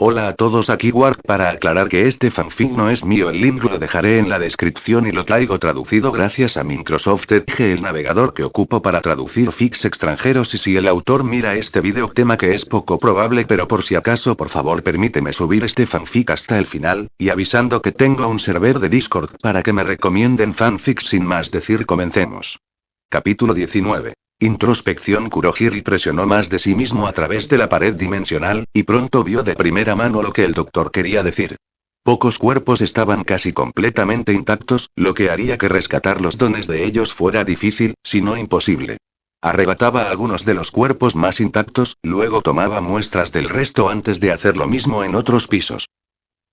Hola a todos, aquí Warp para aclarar que este fanfic no es mío, el link lo dejaré en la descripción y lo traigo traducido gracias a Microsoft Edge, el navegador que ocupo para traducir fics extranjeros, y si el autor mira este video, tema que es poco probable, pero por si acaso por favor permíteme subir este fanfic hasta el final, y avisando que tengo un server de Discord para que me recomienden fanfics. Sin más decir, comencemos. Capítulo 19. Introspección. Kurohiri presionó más de sí mismo a través de la pared dimensional, y pronto vio de primera mano lo que el doctor quería decir. Pocos cuerpos estaban casi completamente intactos, lo que haría que rescatar los dones de ellos fuera difícil, si no imposible. Arrebataba algunos de los cuerpos más intactos, luego tomaba muestras del resto antes de hacer lo mismo en otros pisos.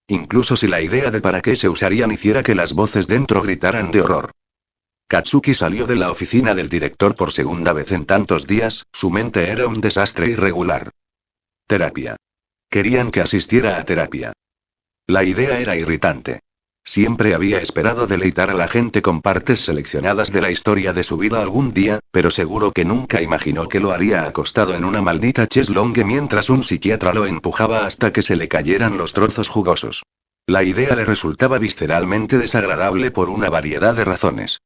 Incluso si la idea de para qué se usarían hiciera que las voces dentro gritaran de horror. Katsuki salió de la oficina del director por segunda vez en tantos días, su mente era un desastre irregular. Terapia. Querían que asistiera a terapia. La idea era irritante. Siempre había esperado deleitar a la gente con partes seleccionadas de la historia de su vida algún día, pero seguro que nunca imaginó que lo haría acostado en una maldita cheslongue mientras un psiquiatra lo empujaba hasta que se le cayeran los trozos jugosos. La idea le resultaba visceralmente desagradable por una variedad de razones.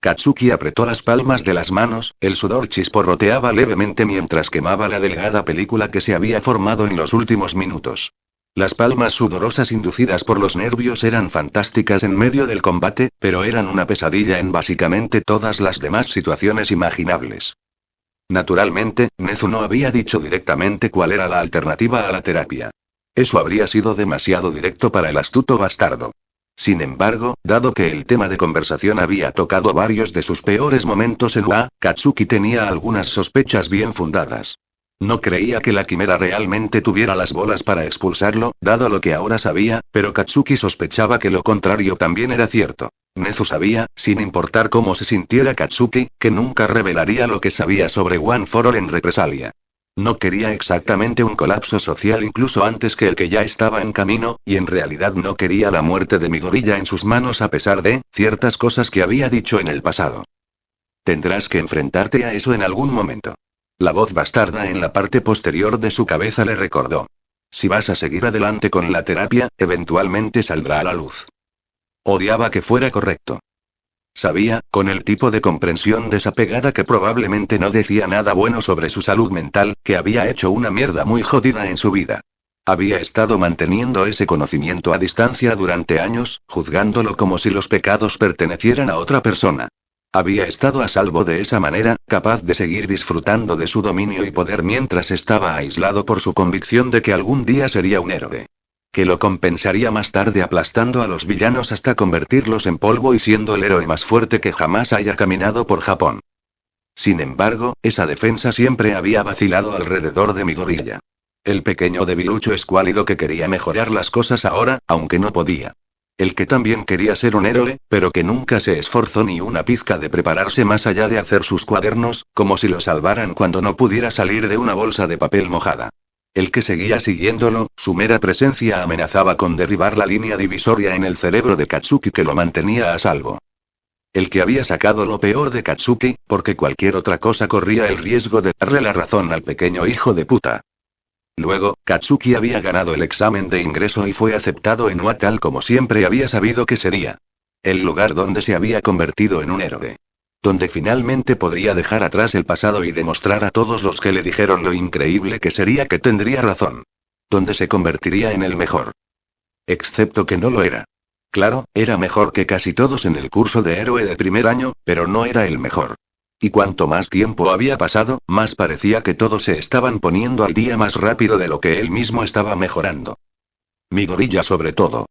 Katsuki apretó las palmas de las manos, el sudor chisporroteaba levemente mientras quemaba la delgada película que se había formado en los últimos minutos. Las palmas sudorosas inducidas por los nervios eran fantásticas en medio del combate, pero eran una pesadilla en básicamente todas las demás situaciones imaginables. Naturalmente, Nezu no había dicho directamente cuál era la alternativa a la terapia. Eso habría sido demasiado directo para el astuto bastardo. Sin embargo, dado que el tema de conversación había tocado varios de sus peores momentos en UA, Katsuki tenía algunas sospechas bien fundadas. No creía que la quimera realmente tuviera las bolas para expulsarlo, dado lo que ahora sabía, pero Katsuki sospechaba que lo contrario también era cierto. Nezu sabía, sin importar cómo se sintiera Katsuki, que nunca revelaría lo que sabía sobre One for All en represalia. No quería exactamente un colapso social incluso antes que el que ya estaba en camino, y en realidad no quería la muerte de Midoriya en sus manos a pesar de ciertas cosas que había dicho en el pasado. Tendrás que enfrentarte a eso en algún momento. La voz bastarda en la parte posterior de su cabeza le recordó. Si vas a seguir adelante con la terapia, eventualmente saldrá a la luz. Odiaba que fuera correcto. Sabía, con el tipo de comprensión desapegada que probablemente no decía nada bueno sobre su salud mental, que había hecho una mierda muy jodida en su vida. Había estado manteniendo ese conocimiento a distancia durante años, juzgándolo como si los pecados pertenecieran a otra persona. Había estado a salvo de esa manera, capaz de seguir disfrutando de su dominio y poder mientras estaba aislado por su convicción de que algún día sería un héroe. Que lo compensaría más tarde aplastando a los villanos hasta convertirlos en polvo y siendo el héroe más fuerte que jamás haya caminado por Japón. Sin embargo, esa defensa siempre había vacilado alrededor de Midoriya. El pequeño debilucho escuálido que quería mejorar las cosas ahora, aunque no podía. El que también quería ser un héroe, pero que nunca se esforzó ni una pizca de prepararse más allá de hacer sus cuadernos, como si lo salvaran cuando no pudiera salir de una bolsa de papel mojada. El que seguía siguiéndolo, su mera presencia amenazaba con derribar la línea divisoria en el cerebro de Katsuki que lo mantenía a salvo. El que había sacado lo peor de Katsuki, porque cualquier otra cosa corría el riesgo de darle la razón al pequeño hijo de puta. Luego, Katsuki había ganado el examen de ingreso y fue aceptado en UA tal como siempre había sabido que sería. El lugar donde se había convertido en un héroe. Donde finalmente podría dejar atrás el pasado y demostrar a todos los que le dijeron lo increíble que sería que tendría razón. Donde se convertiría en el mejor. Excepto que no lo era. Claro, era mejor que casi todos en el curso de héroe de primer año, pero no era el mejor. Y cuanto más tiempo había pasado, más parecía que todos se estaban poniendo al día más rápido de lo que él mismo estaba mejorando. Midoriya sobre todo.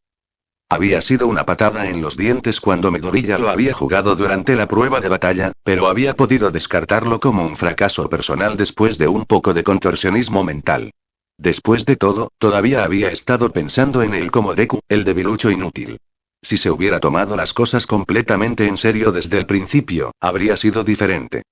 Había sido una patada en los dientes cuando Midoriya lo había jugado durante la prueba de batalla, pero había podido descartarlo como un fracaso personal después de un poco de contorsionismo mental. Después de todo, todavía había estado pensando en él como Deku, el debilucho inútil. Si se hubiera tomado las cosas completamente en serio desde el principio, habría sido diferente.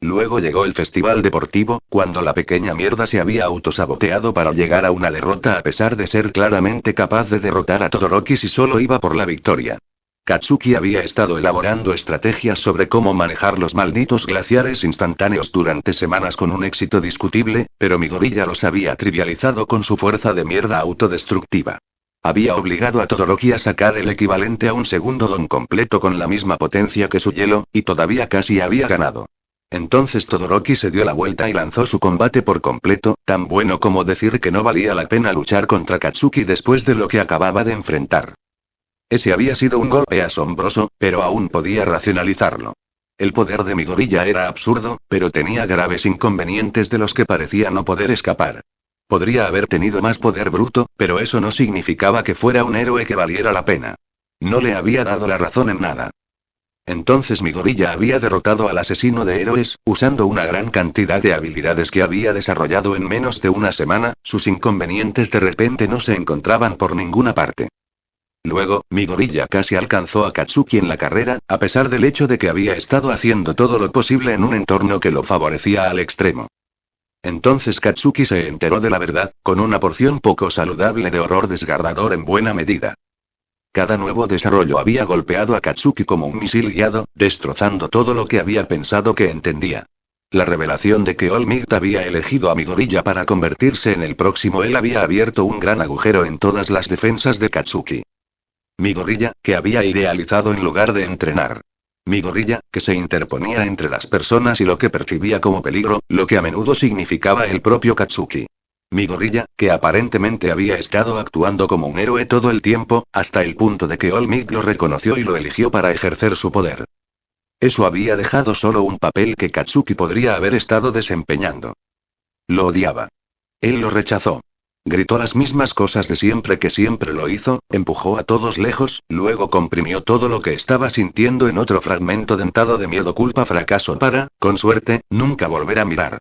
Luego llegó el festival deportivo, cuando la pequeña mierda se había autosaboteado para llegar a una derrota a pesar de ser claramente capaz de derrotar a Todoroki si solo iba por la victoria. Katsuki había estado elaborando estrategias sobre cómo manejar los malditos glaciares instantáneos durante semanas con un éxito discutible, pero Midoriya los había trivializado con su fuerza de mierda autodestructiva. Había obligado a Todoroki a sacar el equivalente a un segundo don completo con la misma potencia que su hielo, y todavía casi había ganado. Entonces Todoroki se dio la vuelta y lanzó su combate por completo, tan bueno como decir que no valía la pena luchar contra Katsuki después de lo que acababa de enfrentar. Ese había sido un golpe asombroso, pero aún podía racionalizarlo. El poder de Midoriya era absurdo, pero tenía graves inconvenientes de los que parecía no poder escapar. Podría haber tenido más poder bruto, pero eso no significaba que fuera un héroe que valiera la pena. No le había dado la razón en nada. Entonces Midoriya había derrotado al asesino de héroes, usando una gran cantidad de habilidades que había desarrollado en menos de una semana, sus inconvenientes de repente no se encontraban por ninguna parte. Luego, Midoriya casi alcanzó a Katsuki en la carrera, a pesar del hecho de que había estado haciendo todo lo posible en un entorno que lo favorecía al extremo. Entonces Katsuki se enteró de la verdad, con una porción poco saludable de horror desgarrador en buena medida. Cada nuevo desarrollo había golpeado a Katsuki como un misil guiado, destrozando todo lo que había pensado que entendía. La revelación de que All Might había elegido a Midoriya para convertirse en el próximo él había abierto un gran agujero en todas las defensas de Katsuki. Midoriya, que había idealizado en lugar de entrenar. Midoriya, que se interponía entre las personas y lo que percibía como peligro, lo que a menudo significaba el propio Katsuki. Midoriya, que aparentemente había estado actuando como un héroe todo el tiempo, hasta el punto de que All Might lo reconoció y lo eligió para ejercer su poder. Eso había dejado solo un papel que Katsuki podría haber estado desempeñando. Lo odiaba. Él lo rechazó. Gritó las mismas cosas de siempre que siempre lo hizo, empujó a todos lejos, luego comprimió todo lo que estaba sintiendo en otro fragmento dentado de miedo, culpa, fracaso para, con suerte, nunca volver a mirar.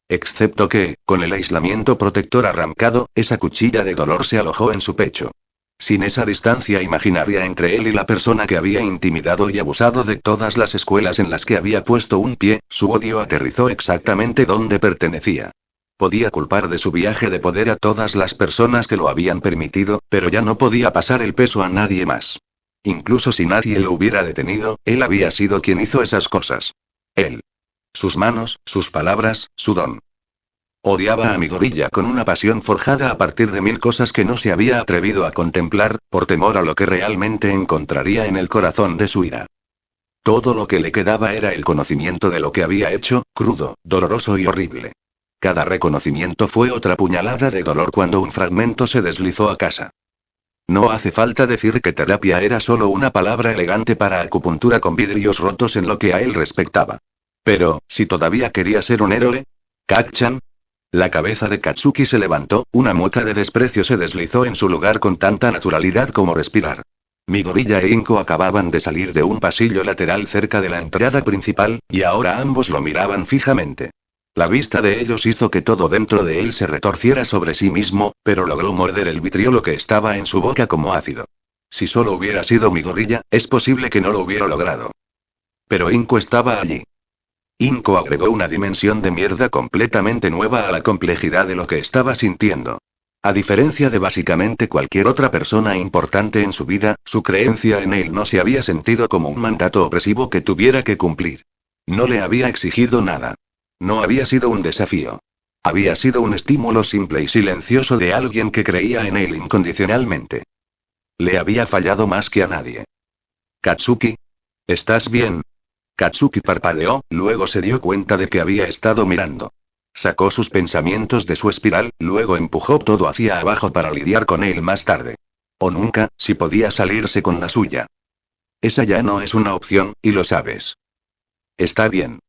Excepto que, con el aislamiento protector arrancado, esa cuchilla de dolor se alojó en su pecho. Sin esa distancia imaginaria entre él y la persona que había intimidado y abusado de todas las escuelas en las que había puesto un pie, su odio aterrizó exactamente donde pertenecía. Podía culpar de su viaje de poder a todas las personas que lo habían permitido, pero ya no podía pasar el peso a nadie más. Incluso si nadie lo hubiera detenido, él había sido quien hizo esas cosas. Él. Sus manos, sus palabras, su don. Odiaba a Midoriya con una pasión forjada a partir de mil cosas que no se había atrevido a contemplar, por temor a lo que realmente encontraría en el corazón de su ira. Todo lo que le quedaba era el conocimiento de lo que había hecho, crudo, doloroso y horrible. Cada reconocimiento fue otra puñalada de dolor cuando un fragmento se deslizó a casa. No hace falta decir que terapia era solo una palabra elegante para acupuntura con vidrios rotos en lo que a él respectaba. Pero, si todavía quería ser un héroe, ¿Kak-chan? La cabeza de Katsuki se levantó, una mueca de desprecio se deslizó en su lugar con tanta naturalidad como respirar. Midoriya e Inko acababan de salir de un pasillo lateral cerca de la entrada principal, y ahora ambos lo miraban fijamente. La vista de ellos hizo que todo dentro de él se retorciera sobre sí mismo, pero logró morder el vitriolo que estaba en su boca como ácido. Si solo hubiera sido Midoriya, es posible que no lo hubiera logrado. Pero Inko estaba allí. Inko agregó una dimensión de mierda completamente nueva a la complejidad de lo que estaba sintiendo. A diferencia de básicamente cualquier otra persona importante en su vida, su creencia en él no se había sentido como un mandato opresivo que tuviera que cumplir. No le había exigido nada. No había sido un desafío. Había sido un estímulo simple y silencioso de alguien que creía en él incondicionalmente. Le había fallado más que a nadie. Katsuki. ¿Estás bien? Katsuki parpadeó, luego se dio cuenta de que había estado mirando. Sacó sus pensamientos de su espiral, luego empujó todo hacia abajo para lidiar con él más tarde. O nunca, si podía salirse con la suya. Esa ya no es una opción, y lo sabes. Está bien.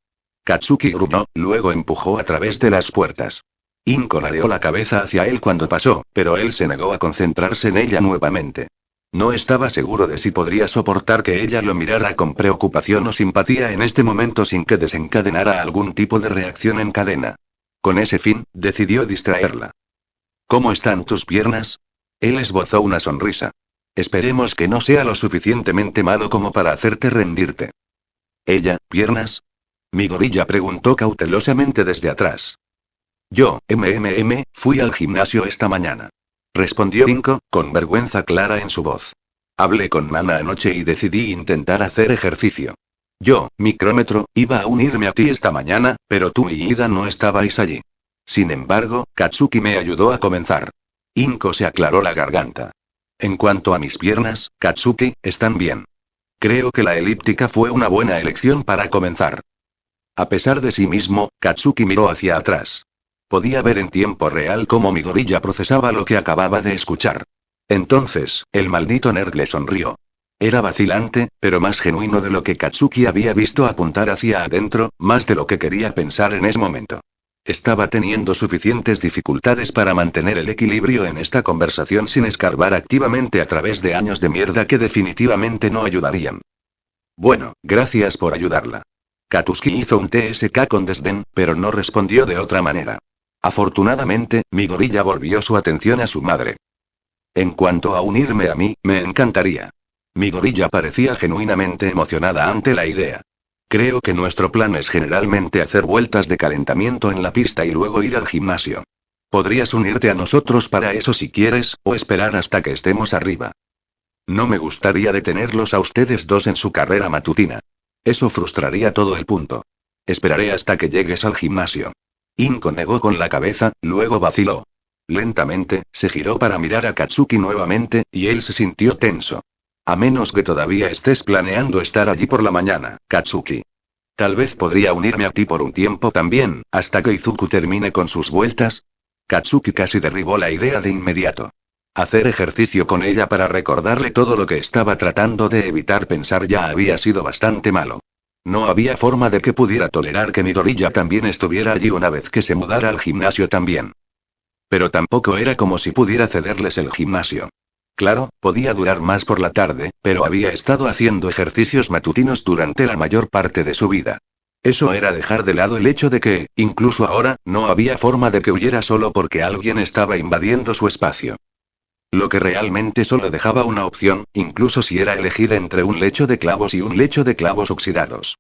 Katsuki gruñó, luego empujó a través de las puertas. Inko ladeó la cabeza hacia él cuando pasó, pero él se negó a concentrarse en ella nuevamente. No estaba seguro de si podría soportar que ella lo mirara con preocupación o simpatía en este momento sin que desencadenara algún tipo de reacción en cadena. Con ese fin, decidió distraerla. ¿Cómo están tus piernas? Él esbozó una sonrisa. Esperemos que no sea lo suficientemente malo como para hacerte rendirte. Ella, ¿piernas? Midoriya preguntó cautelosamente desde atrás. Yo, fui al gimnasio esta mañana. Respondió Inko, con vergüenza clara en su voz. Hablé con Nana anoche y decidí intentar hacer ejercicio. Yo, micrómetro, iba a unirme a ti esta mañana, pero tú y Ida no estabais allí. Sin embargo, Katsuki me ayudó a comenzar. Inko se aclaró la garganta. En cuanto a mis piernas, Katsuki, están bien. Creo que la elíptica fue una buena elección para comenzar. A pesar de sí mismo, Katsuki miró hacia atrás. Podía ver en tiempo real cómo mi gorilla procesaba lo que acababa de escuchar. Entonces, el maldito nerd le sonrió. Era vacilante, pero más genuino de lo que Katsuki había visto apuntar hacia adentro, más de lo que quería pensar en ese momento. Estaba teniendo suficientes dificultades para mantener el equilibrio en esta conversación sin escarbar activamente a través de años de mierda que definitivamente no ayudarían. Bueno, gracias por ayudarla. Katsuki hizo un TSK con desdén, pero no respondió de otra manera. Afortunadamente, mi gorilla volvió su atención a su madre. En cuanto a unirme a mí, me encantaría. Mi gorilla parecía genuinamente emocionada ante la idea. Creo que nuestro plan es generalmente hacer vueltas de calentamiento en la pista y luego ir al gimnasio. Podrías unirte a nosotros para eso si quieres, o esperar hasta que estemos arriba. No me gustaría detenerlos a ustedes dos en su carrera matutina. Eso frustraría todo el punto. Esperaré hasta que llegues al gimnasio. Inko negó con la cabeza, luego vaciló. Lentamente, se giró para mirar a Katsuki nuevamente, y él se sintió tenso. A menos que todavía estés planeando estar allí por la mañana, Katsuki. Tal vez podría unirme a ti por un tiempo también, hasta que Izuku termine con sus vueltas. Katsuki casi derribó la idea de inmediato. Hacer ejercicio con ella para recordarle todo lo que estaba tratando de evitar pensar ya había sido bastante malo. No había forma de que pudiera tolerar que mi gorilla también estuviera allí una vez que se mudara al gimnasio también. Pero tampoco era como si pudiera cederles el gimnasio. Claro, podía durar más por la tarde, pero había estado haciendo ejercicios matutinos durante la mayor parte de su vida. Eso era dejar de lado el hecho de que, incluso ahora, no había forma de que huyera solo porque alguien estaba invadiendo su espacio. Lo que realmente solo dejaba una opción, incluso si era elegir entre un lecho de clavos y un lecho de clavos oxidados.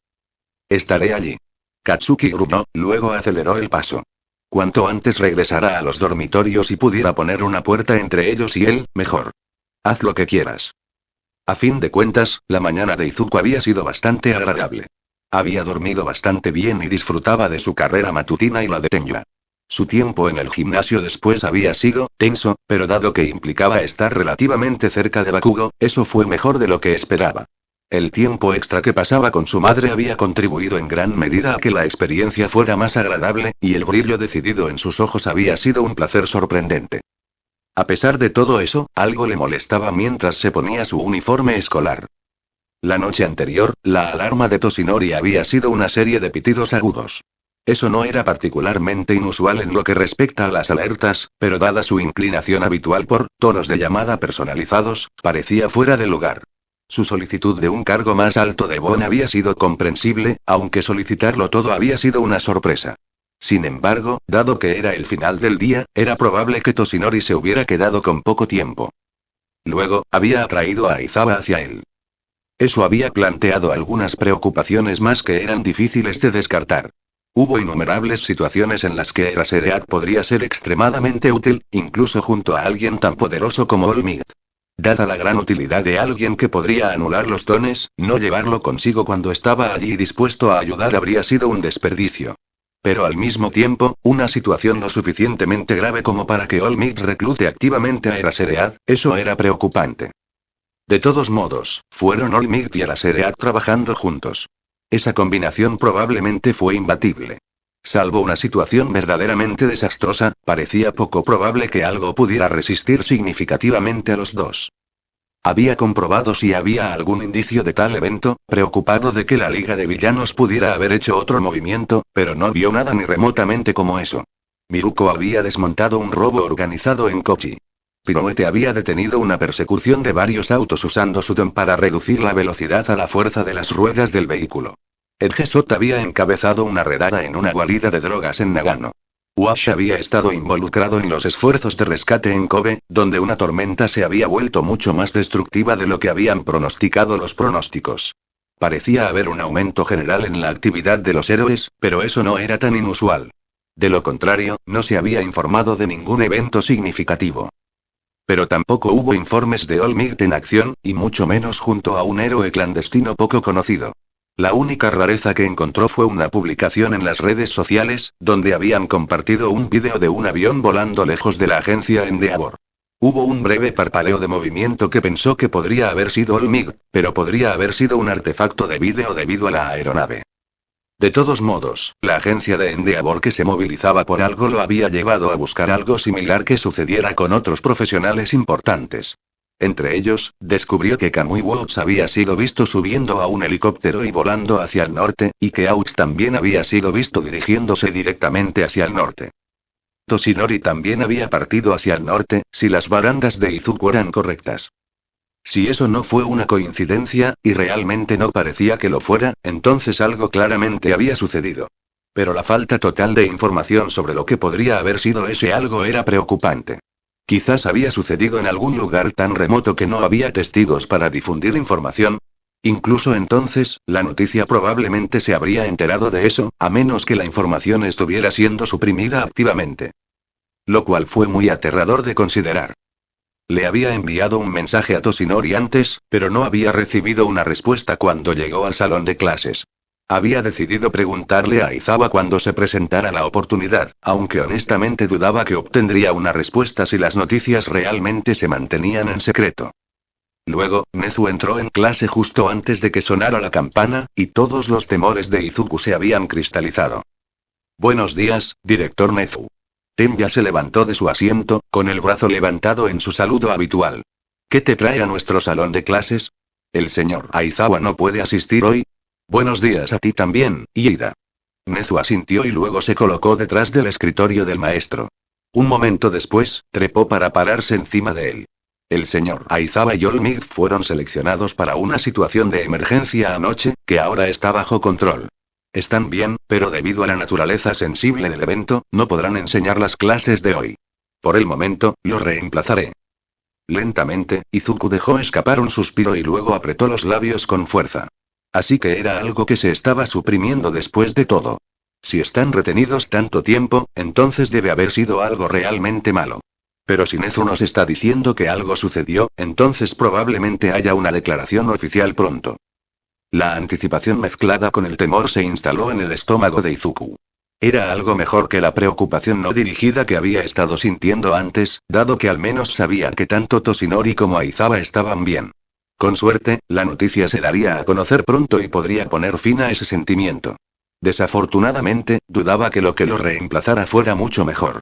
Estaré allí. Katsuki gruñó, luego aceleró el paso. Cuanto antes regresara a los dormitorios y pudiera poner una puerta entre ellos y él, mejor. Haz lo que quieras. A fin de cuentas, la mañana de Izuku había sido bastante agradable. Había dormido bastante bien y disfrutaba de su carrera matutina y la de Tenya. Su tiempo en el gimnasio después había sido tenso, pero dado que implicaba estar relativamente cerca de Bakugo, eso fue mejor de lo que esperaba. El tiempo extra que pasaba con su madre había contribuido en gran medida a que la experiencia fuera más agradable, y el brillo decidido en sus ojos había sido un placer sorprendente. A pesar de todo eso, algo le molestaba mientras se ponía su uniforme escolar. La noche anterior, la alarma de Toshinori había sido una serie de pitidos agudos. Eso no era particularmente inusual en lo que respecta a las alertas, pero dada su inclinación habitual por tonos de llamada personalizados, parecía fuera de lugar. Su solicitud de un cargo más alto de Bon había sido comprensible, aunque solicitarlo todo había sido una sorpresa. Sin embargo, dado que era el final del día, era probable que Toshinori se hubiera quedado con poco tiempo. Luego, había atraído a Aizawa hacia él. Eso había planteado algunas preocupaciones más que eran difíciles de descartar. Hubo innumerables situaciones en las que Eraserhead podría ser extremadamente útil, incluso junto a alguien tan poderoso como All Might. Dada la gran utilidad de alguien que podría anular los dones, no llevarlo consigo cuando estaba allí dispuesto a ayudar habría sido un desperdicio. Pero al mismo tiempo, una situación lo suficientemente grave como para que All Might reclute activamente a Eraserhead, eso era preocupante. De todos modos, fueron All Might y Eraserhead trabajando juntos. Esa combinación probablemente fue imbatible. Salvo una situación verdaderamente desastrosa, parecía poco probable que algo pudiera resistir significativamente a los dos. Había comprobado si había algún indicio de tal evento, preocupado de que la Liga de Villanos pudiera haber hecho otro movimiento, pero no vio nada ni remotamente como eso. Miruko había desmontado un robo organizado en Kochi. Pirouette había detenido una persecución de varios autos usando su don para reducir la velocidad a la fuerza de las ruedas del vehículo. Edgesot había encabezado una redada en una guarida de drogas en Nagano. Wash había estado involucrado en los esfuerzos de rescate en Kobe, donde una tormenta se había vuelto mucho más destructiva de lo que habían pronosticado los pronósticos. Parecía haber un aumento general en la actividad de los héroes, pero eso no era tan inusual. De lo contrario, no se había informado de ningún evento significativo. Pero tampoco hubo informes de All Might en acción, y mucho menos junto a un héroe clandestino poco conocido. La única rareza que encontró fue una publicación en las redes sociales, donde habían compartido un vídeo de un avión volando lejos de la agencia Endeavor. Hubo un breve parpadeo de movimiento que pensó que podría haber sido All Might, pero podría haber sido un artefacto de vídeo debido a la aeronave. De todos modos, la agencia de Endeavor que se movilizaba por algo lo había llevado a buscar algo similar que sucediera con otros profesionales importantes. Entre ellos, descubrió que Kamui Woods había sido visto subiendo a un helicóptero y volando hacia el norte, y que Aux también había sido visto dirigiéndose directamente hacia el norte. Toshinori también había partido hacia el norte, si las barandas de Izuku eran correctas. Si eso no fue una coincidencia, y realmente no parecía que lo fuera, entonces algo claramente había sucedido. Pero la falta total de información sobre lo que podría haber sido ese algo era preocupante. Quizás había sucedido en algún lugar tan remoto que no había testigos para difundir información. Incluso entonces, la noticia probablemente se habría enterado de eso, a menos que la información estuviera siendo suprimida activamente. Lo cual fue muy aterrador de considerar. Le había enviado un mensaje a Toshinori antes, pero no había recibido una respuesta cuando llegó al salón de clases. Había decidido preguntarle a Aizawa cuando se presentara la oportunidad, aunque honestamente dudaba que obtendría una respuesta si las noticias realmente se mantenían en secreto. Luego, Nezu entró en clase justo antes de que sonara la campana, y todos los temores de Izuku se habían cristalizado. Buenos días, director Nezu. Tenya se levantó de su asiento, con el brazo levantado en su saludo habitual. ¿Qué te trae a nuestro salón de clases? ¿El señor Aizawa no puede asistir hoy? Buenos días a ti también, Iida. Nezu asintió y luego se colocó detrás del escritorio del maestro. Un momento después, trepó para pararse encima de él. El señor Aizawa y All Might fueron seleccionados para una situación de emergencia anoche, que ahora está bajo control. Están bien, pero debido a la naturaleza sensible del evento, no podrán enseñar las clases de hoy. Por el momento, lo reemplazaré. Lentamente, Izuku dejó escapar un suspiro y luego apretó los labios con fuerza. Así que era algo que se estaba suprimiendo después de todo. Si están retenidos tanto tiempo, entonces debe haber sido algo realmente malo. Pero si Nezu nos está diciendo que algo sucedió, entonces probablemente haya una declaración oficial pronto. La anticipación mezclada con el temor se instaló en el estómago de Izuku. Era algo mejor que la preocupación no dirigida que había estado sintiendo antes, dado que al menos sabía que tanto Toshinori como Aizawa estaban bien. Con suerte, la noticia se daría a conocer pronto y podría poner fin a ese sentimiento. Desafortunadamente, dudaba que lo reemplazara fuera mucho mejor.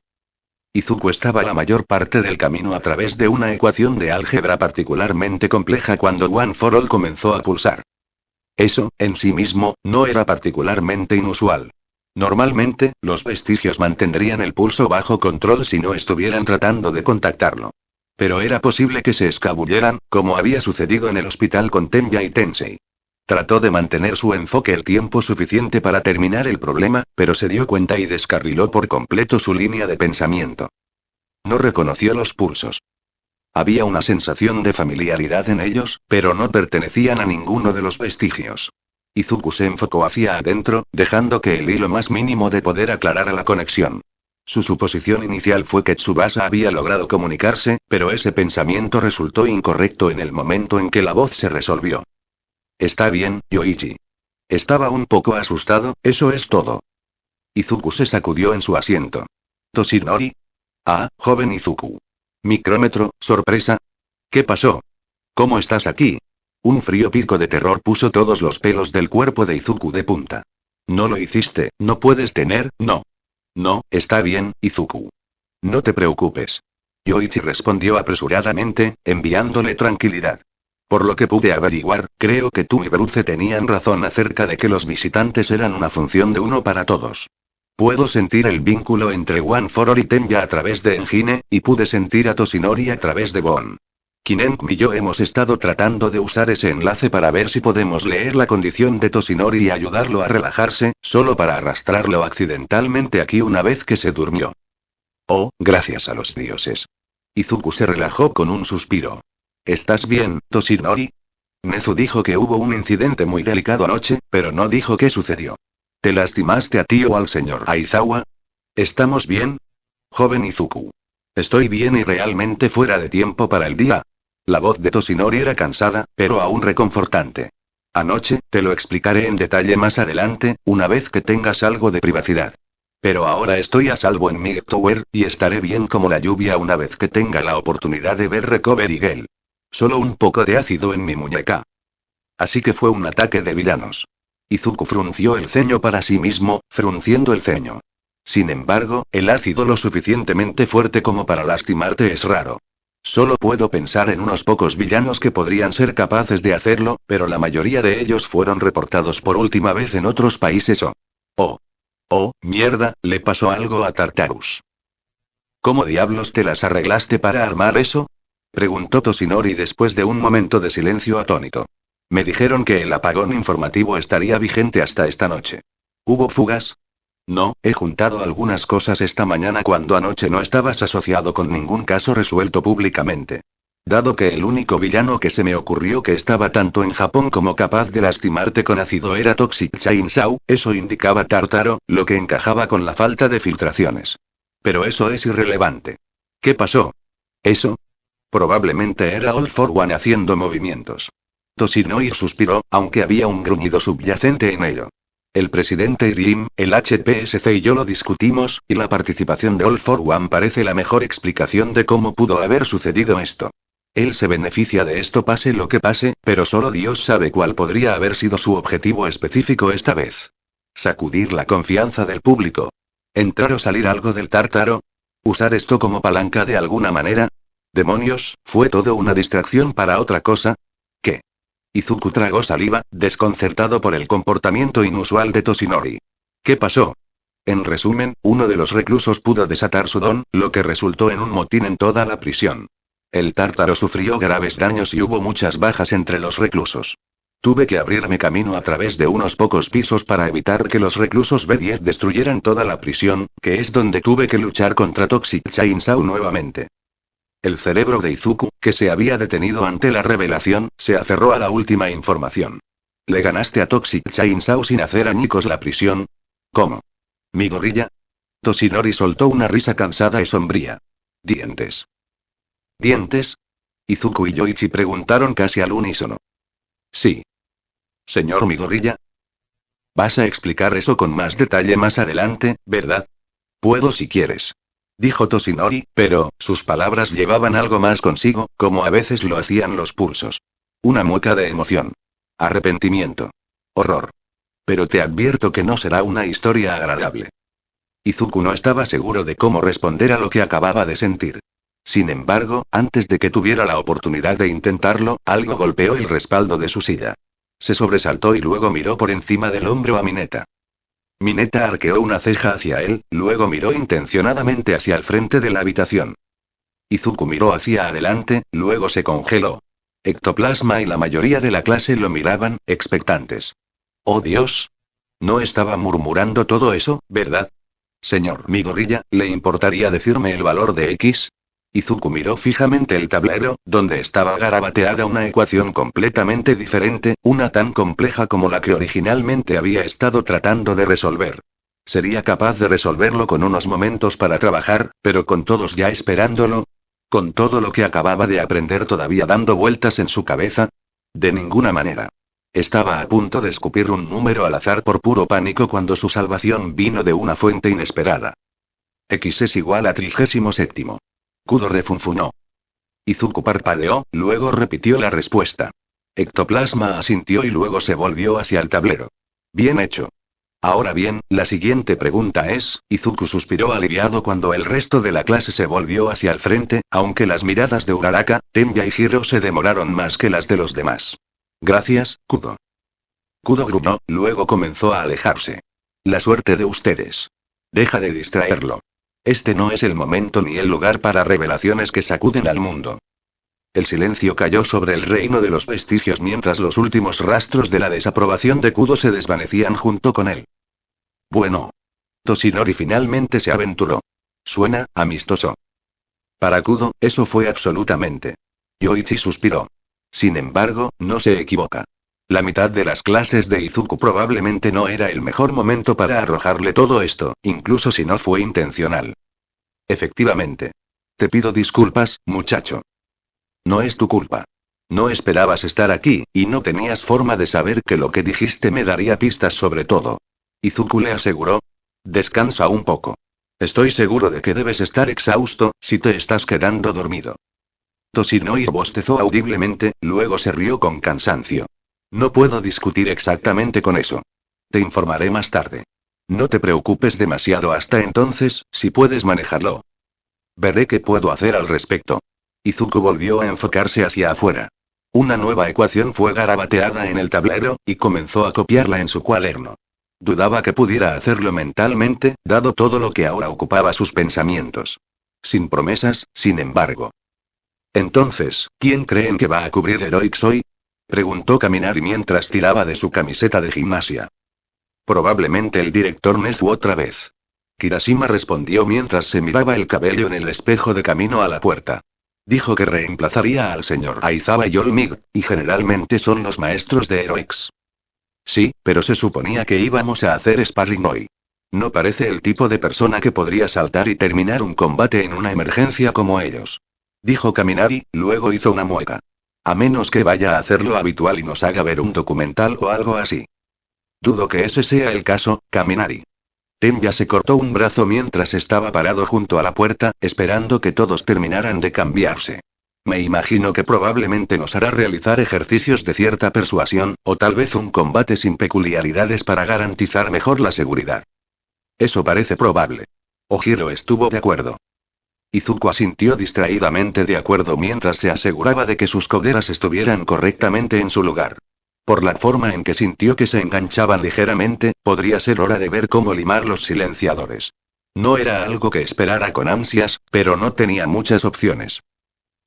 Izuku estaba la mayor parte del camino a través de una ecuación de álgebra particularmente compleja cuando One for All comenzó a pulsar. Eso, en sí mismo, no era particularmente inusual. Normalmente, los vestigios mantendrían el pulso bajo control si no estuvieran tratando de contactarlo. Pero era posible que se escabulleran, como había sucedido en el hospital con Tenya y Tensei. Trató de mantener su enfoque el tiempo suficiente para terminar el problema, pero se dio cuenta y descarriló por completo su línea de pensamiento. No reconoció los pulsos. Había una sensación de familiaridad en ellos, pero no pertenecían a ninguno de los vestigios. Izuku se enfocó hacia adentro, dejando que el hilo más mínimo de poder aclarara la conexión. Su suposición inicial fue que Tsubasa había logrado comunicarse, pero ese pensamiento resultó incorrecto en el momento en que la voz se resolvió. Está bien, Yoichi. Estaba un poco asustado, eso es todo. Izuku se sacudió en su asiento. Toshinori. Ah, joven Izuku. Micrómetro, sorpresa. ¿Qué pasó? ¿Cómo estás aquí? Un frío pico de terror puso todos los pelos del cuerpo de Izuku de punta. No lo hiciste, no puedes tener, no. No, está bien, Izuku. No te preocupes. Yoichi respondió apresuradamente, enviándole tranquilidad. Por lo que pude averiguar, creo que tú y Bruce tenían razón acerca de que los visitantes eran una función de uno para todos. Puedo sentir el vínculo entre One for All y Tenya a través de Engine, y pude sentir a Toshinori a través de Bon. Kinenku y yo hemos estado tratando de usar ese enlace para ver si podemos leer la condición de Toshinori y ayudarlo a relajarse, solo para arrastrarlo accidentalmente aquí una vez que se durmió. Oh, gracias a los dioses. Izuku se relajó con un suspiro. ¿Estás bien, Toshinori? Nezu dijo que hubo un incidente muy delicado anoche, pero no dijo qué sucedió. ¿Te lastimaste a ti o al señor Aizawa? ¿Estamos bien? Joven Izuku. Estoy bien y realmente fuera de tiempo para el día. La voz de Toshinori era cansada, pero aún reconfortante. Anoche, te lo explicaré en detalle más adelante, una vez que tengas algo de privacidad. Pero ahora estoy a salvo en Mid Tower, y estaré bien como la lluvia una vez que tenga la oportunidad de ver Recovery Girl. Solo un poco de ácido en mi muñeca. Así que fue un ataque de villanos. Izuku frunció el ceño para sí mismo, frunciendo el ceño. Sin embargo, el ácido lo suficientemente fuerte como para lastimarte es raro. Solo puedo pensar en unos pocos villanos que podrían ser capaces de hacerlo, pero la mayoría de ellos fueron reportados por última vez en otros países o... Oh, mierda, le pasó algo a Tartarus. ¿Cómo diablos te las arreglaste para armar eso? Preguntó Toshinori después de un momento de silencio atónito. Me dijeron que el apagón informativo estaría vigente hasta esta noche. ¿Hubo fugas? No, he juntado algunas cosas esta mañana cuando anoche no estabas asociado con ningún caso resuelto públicamente. Dado que el único villano que se me ocurrió que estaba tanto en Japón como capaz de lastimarte con ácido era Toxic Chainsaw, eso indicaba Tártaro, lo que encajaba con la falta de filtraciones. Pero eso es irrelevante. ¿Qué pasó? ¿Eso? Probablemente era All for One haciendo movimientos. Toshinori suspiró, aunque había un gruñido subyacente en ello. El presidente Irim, el HPSC y yo lo discutimos, y la participación de All for One parece la mejor explicación de cómo pudo haber sucedido esto. Él se beneficia de esto pase lo que pase, pero solo Dios sabe cuál podría haber sido su objetivo específico esta vez. Sacudir la confianza del público. ¿Entrar o salir algo del tártaro? ¿Usar esto como palanca de alguna manera? ¿Demonios, fue todo una distracción para otra cosa? ¿Qué? Izuku tragó saliva, desconcertado por el comportamiento inusual de Toshinori. ¿Qué pasó? En resumen, uno de los reclusos pudo desatar su don, lo que resultó en un motín en toda la prisión. El tártaro sufrió graves daños y hubo muchas bajas entre los reclusos. Tuve que abrirme camino a través de unos pocos pisos para evitar que los reclusos B10 destruyeran toda la prisión, que es donde tuve que luchar contra Toxic Chainsaw nuevamente. El cerebro de Izuku, que se había detenido ante la revelación, se aferró a la última información. ¿Le ganaste a Toxic Chainsaw sin hacer añicos la prisión? ¿Cómo? ¿Mi gorrilla? Toshinori soltó una risa cansada y sombría. Dientes. ¿Dientes? Izuku y Yoichi preguntaron casi al unísono. Sí. Señor mi gorrilla. Vas a explicar eso con más detalle más adelante, ¿verdad? Puedo si quieres. Dijo Toshinori, pero, sus palabras llevaban algo más consigo, como a veces lo hacían los pulsos. Una mueca de emoción. Arrepentimiento. Horror. Pero te advierto que no será una historia agradable. Izuku no estaba seguro de cómo responder a lo que acababa de sentir. Sin embargo, antes de que tuviera la oportunidad de intentarlo, algo golpeó el respaldo de su silla. Se sobresaltó y luego miró por encima del hombro a Mineta. Mineta arqueó una ceja hacia él, luego miró intencionadamente hacia el frente de la habitación. Izuku miró hacia adelante, luego se congeló. Ectoplasma y la mayoría de la clase lo miraban, expectantes. ¡Oh Dios! No estaba murmurando todo eso, ¿verdad? Señor mi gorrilla, ¿le importaría decirme el valor de X? Izuku miró fijamente el tablero, donde estaba garabateada una ecuación completamente diferente, una tan compleja como la que originalmente había estado tratando de resolver. ¿Sería capaz de resolverlo con unos momentos para trabajar, pero con todos ya esperándolo? ¿Con todo lo que acababa de aprender todavía dando vueltas en su cabeza? De ninguna manera. Estaba a punto de escupir un número al azar por puro pánico cuando su salvación vino de una fuente inesperada. X es igual a 37. Kudo refunfunó. Izuku parpadeó, luego repitió la respuesta. Ectoplasma asintió y luego se volvió hacia el tablero. Bien hecho. Ahora bien, la siguiente pregunta es, Izuku suspiró aliviado cuando el resto de la clase se volvió hacia el frente, aunque las miradas de Uraraka, Tenbia y Hiro se demoraron más que las de los demás. Gracias, Kudo. Kudo gruñó, luego comenzó a alejarse. La suerte de ustedes. Deja de distraerlo. Este no es el momento ni el lugar para revelaciones que sacuden al mundo. El silencio cayó sobre el reino de los vestigios mientras los últimos rastros de la desaprobación de Kudo se desvanecían junto con él. Bueno. Toshinori finalmente se aventuró. Suena amistoso. Para Kudo, eso fue absolutamente. Yoichi suspiró. Sin embargo, no se equivoca. La mitad de las clases de Izuku probablemente no era el mejor momento para arrojarle todo esto, incluso si no fue intencional. Efectivamente. Te pido disculpas, muchacho. No es tu culpa. No esperabas estar aquí, y no tenías forma de saber que lo que dijiste me daría pistas sobre todo. Izuku le aseguró. Descansa un poco. Estoy seguro de que debes estar exhausto, si te estás quedando dormido. Toshinoi bostezó audiblemente, luego se rió con cansancio. No puedo discutir exactamente con eso. Te informaré más tarde. No te preocupes demasiado hasta entonces, si puedes manejarlo. Veré qué puedo hacer al respecto. Izuku volvió a enfocarse hacia afuera. Una nueva ecuación fue garabateada en el tablero, y comenzó a copiarla en su cuaderno. Dudaba que pudiera hacerlo mentalmente, dado todo lo que ahora ocupaba sus pensamientos. Sin promesas, sin embargo. Entonces, ¿quién creen que va a cubrir Heroics hoy? Preguntó Kaminari mientras tiraba de su camiseta de gimnasia. Probablemente el director Nezu otra vez. Kirashima respondió mientras se miraba el cabello en el espejo de camino a la puerta. Dijo que reemplazaría al señor Aizawa y Olmig, y generalmente son los maestros de Heroics. Sí, pero se suponía que íbamos a hacer sparring hoy. No parece el tipo de persona que podría saltar y terminar un combate en una emergencia como ellos. Dijo Kaminari, luego hizo una mueca. A menos que vaya a hacer lo habitual y nos haga ver un documental o algo así. Dudo que ese sea el caso, Kaminari. Tenya se cortó un brazo mientras estaba parado junto a la puerta, esperando que todos terminaran de cambiarse. Me imagino que probablemente nos hará realizar ejercicios de cierta persuasión, o tal vez un combate sin peculiaridades para garantizar mejor la seguridad. Eso parece probable. Ojiro estuvo de acuerdo. Izuku asintió distraídamente de acuerdo mientras se aseguraba de que sus coderas estuvieran correctamente en su lugar. Por la forma en que sintió que se enganchaban ligeramente, podría ser hora de ver cómo limar los silenciadores. No era algo que esperara con ansias, pero no tenía muchas opciones.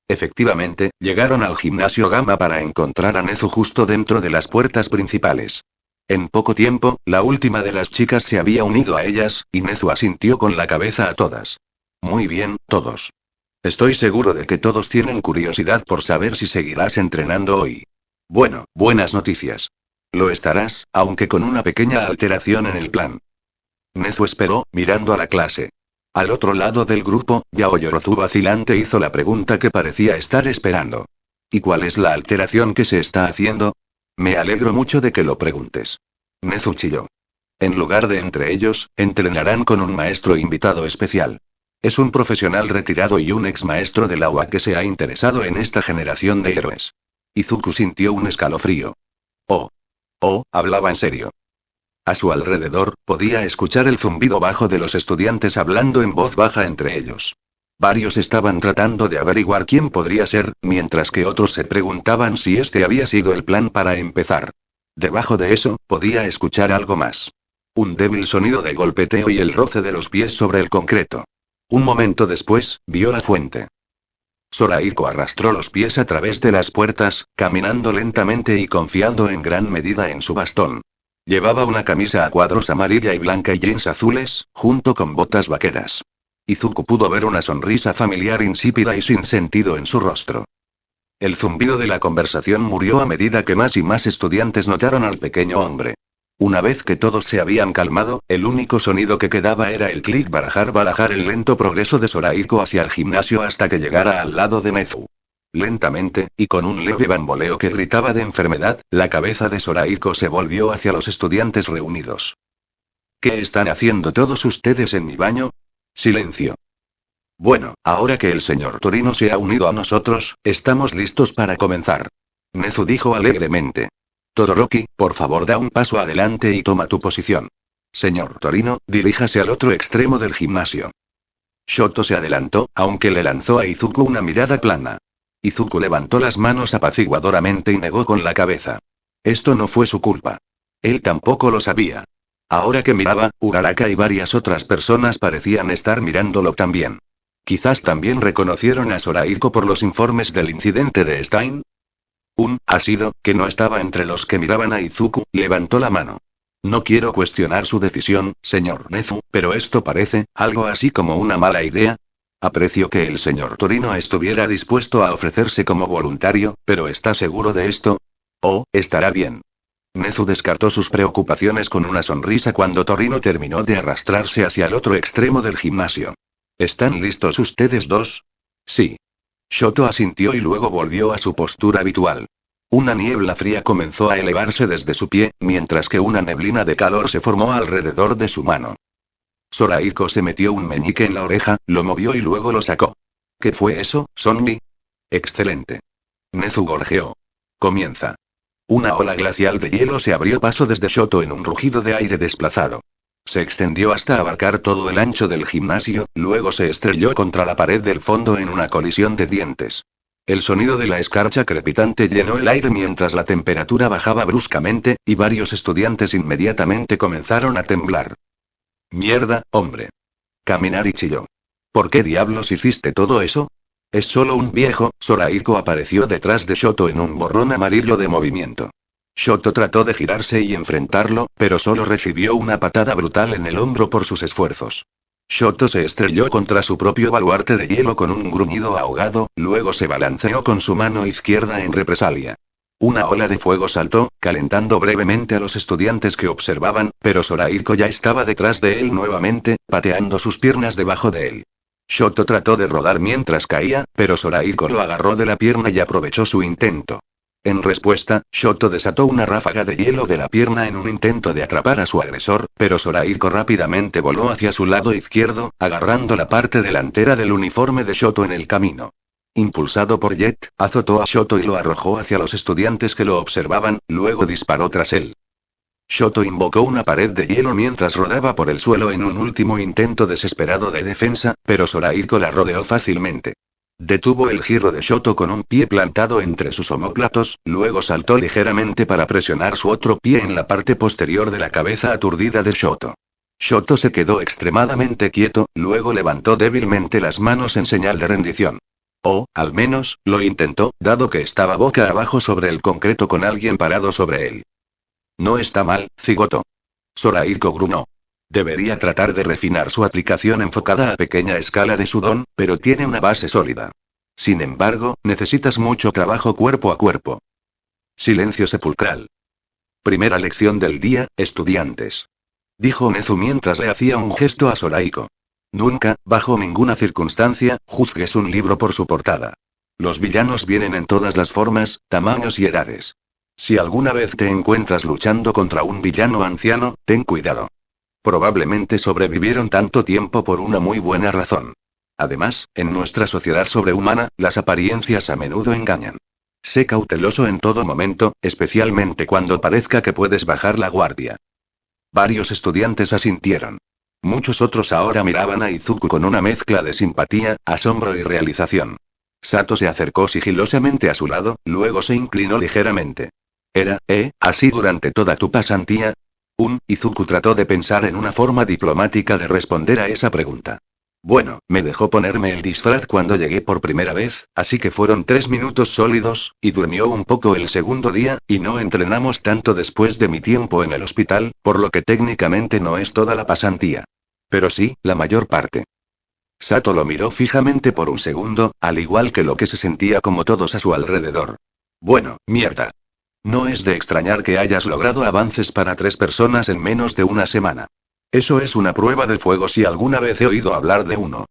Efectivamente, llegaron al gimnasio Gamma para encontrar a Nezu justo dentro de las puertas principales. En poco tiempo, la última de las chicas se había unido a ellas, y Nezu asintió con la cabeza a todas. Muy bien, todos. Estoy seguro de que todos tienen curiosidad por saber si seguirás entrenando hoy. Bueno, buenas noticias. Lo estarás, aunque con una pequeña alteración en el plan. Nezu esperó, mirando a la clase. Al otro lado del grupo, Yao Yorozu vacilante hizo la pregunta que parecía estar esperando. ¿Y cuál es la alteración que se está haciendo? Me alegro mucho de que lo preguntes. Nezu chilló. En lugar de entre ellos, entrenarán con un maestro invitado especial. Es un profesional retirado y un ex maestro del agua que se ha interesado en esta generación de héroes. Izuku sintió un escalofrío. Hablaba en serio. A su alrededor, podía escuchar el zumbido bajo de los estudiantes hablando en voz baja entre ellos. Varios estaban tratando de averiguar quién podría ser, mientras que otros se preguntaban si este había sido el plan para empezar. Debajo de eso, podía escuchar algo más. Un débil sonido de golpeteo y el roce de los pies sobre el concreto. Un momento después, vio la fuente. Sorahiko arrastró los pies a través de las puertas, caminando lentamente y confiando en gran medida en su bastón. Llevaba una camisa a cuadros amarilla y blanca y jeans azules, junto con botas vaqueras. Izuku pudo ver una sonrisa familiar insípida y sin sentido en su rostro. El zumbido de la conversación murió a medida que más y más estudiantes notaron al pequeño hombre. Una vez que todos se habían calmado, el único sonido que quedaba era el clic barajar el lento progreso de Sorahiko hacia el gimnasio hasta que llegara al lado de Nezu. Lentamente, y con un leve bamboleo que gritaba de enfermedad, la cabeza de Sorahiko se volvió hacia los estudiantes reunidos. ¿Qué están haciendo todos ustedes en mi baño? Silencio. Bueno, ahora que el señor Torino se ha unido a nosotros, estamos listos para comenzar. Nezu dijo alegremente. Todoroki, por favor da un paso adelante y toma tu posición. Señor Torino, diríjase al otro extremo del gimnasio. Shoto se adelantó, aunque le lanzó a Izuku una mirada plana. Izuku levantó las manos apaciguadoramente y negó con la cabeza. Esto no fue su culpa. Él tampoco lo sabía. Ahora que miraba, Uraraka y varias otras personas parecían estar mirándolo también. Quizás también reconocieron a Sorahiko por los informes del incidente de Stein. Ácido, que no estaba entre los que miraban a Izuku, levantó la mano. No quiero cuestionar su decisión, señor Nezu, pero esto parece, algo así como una mala idea. Aprecio que el señor Torino estuviera dispuesto a ofrecerse como voluntario, pero ¿está seguro de esto? Estará bien. Nezu descartó sus preocupaciones con una sonrisa cuando Torino terminó de arrastrarse hacia el otro extremo del gimnasio. ¿Están listos ustedes dos? Sí. Shoto asintió y luego volvió a su postura habitual. Una niebla fría comenzó a elevarse desde su pie, mientras que una neblina de calor se formó alrededor de su mano. Sorahiko se metió un meñique en la oreja, lo movió y luego lo sacó. ¿Qué fue eso, zombie? Excelente. Nezu gorjeó. Comienza. Una ola glacial de hielo se abrió paso desde Shoto en un rugido de aire desplazado. Se extendió hasta abarcar todo el ancho del gimnasio, luego se estrelló contra la pared del fondo en una colisión de dientes. El sonido de la escarcha crepitante llenó el aire mientras la temperatura bajaba bruscamente, y varios estudiantes inmediatamente comenzaron a temblar. Mierda, hombre. Kaminari chilló. ¿Por qué diablos hiciste todo eso? Es solo un viejo. Sorahiko apareció detrás de Shoto en un borrón amarillo de movimiento. Shoto trató de girarse y enfrentarlo, pero solo recibió una patada brutal en el hombro por sus esfuerzos. Shoto se estrelló contra su propio baluarte de hielo con un gruñido ahogado, luego se balanceó con su mano izquierda en represalia. Una ola de fuego saltó, calentando brevemente a los estudiantes que observaban, pero Sorahiko ya estaba detrás de él nuevamente, pateando sus piernas debajo de él. Shoto trató de rodar mientras caía, pero Sorahiko lo agarró de la pierna y aprovechó su intento. En respuesta, Shoto desató una ráfaga de hielo de la pierna en un intento de atrapar a su agresor, pero Sorahiko rápidamente voló hacia su lado izquierdo, agarrando la parte delantera del uniforme de Shoto en el camino. Impulsado por Jet, azotó a Shoto y lo arrojó hacia los estudiantes que lo observaban, luego disparó tras él. Shoto invocó una pared de hielo mientras rodaba por el suelo en un último intento desesperado de defensa, pero Sorahiko la rodeó fácilmente. Detuvo el giro de Shoto con un pie plantado entre sus omóplatos, luego saltó ligeramente para presionar su otro pie en la parte posterior de la cabeza aturdida de Shoto. Shoto se quedó extremadamente quieto, luego levantó débilmente las manos en señal de rendición. O, al menos, lo intentó, dado que estaba boca abajo sobre el concreto con alguien parado sobre él. No está mal, cigoto. Sorahiko gruñó. Debería tratar de refinar su aplicación enfocada a pequeña escala de su don, pero tiene una base sólida. Sin embargo, necesitas mucho trabajo cuerpo a cuerpo. Silencio sepulcral. Primera lección del día, estudiantes. Dijo Nezu mientras le hacía un gesto a Sorahiko. Nunca, bajo ninguna circunstancia, juzgues un libro por su portada. Los villanos vienen en todas las formas, tamaños y edades. Si alguna vez te encuentras luchando contra un villano anciano, ten cuidado. Probablemente sobrevivieron tanto tiempo por una muy buena razón. Además, en nuestra sociedad sobrehumana, las apariencias a menudo engañan. Sé cauteloso en todo momento, especialmente cuando parezca que puedes bajar la guardia. Varios estudiantes asintieron. Muchos otros ahora miraban a Izuku con una mezcla de simpatía, asombro y realización. Sato se acercó sigilosamente a su lado, luego se inclinó ligeramente. ¿Así durante toda tu pasantía? Izuku trató de pensar en una forma diplomática de responder a esa pregunta. Bueno, me dejó ponerme el disfraz cuando llegué por primera vez, así que fueron 3 minutos sólidos, y durmió un poco el segundo día, y no entrenamos tanto después de mi tiempo en el hospital, por lo que técnicamente no es toda la pasantía. Pero sí, la mayor parte. Sato lo miró fijamente por un segundo, al igual que lo que se sentía como todos a su alrededor. Bueno, mierda. No es de extrañar que hayas logrado avances para 3 personas en menos de una semana. Eso es una prueba de fuego si alguna vez he oído hablar de uno.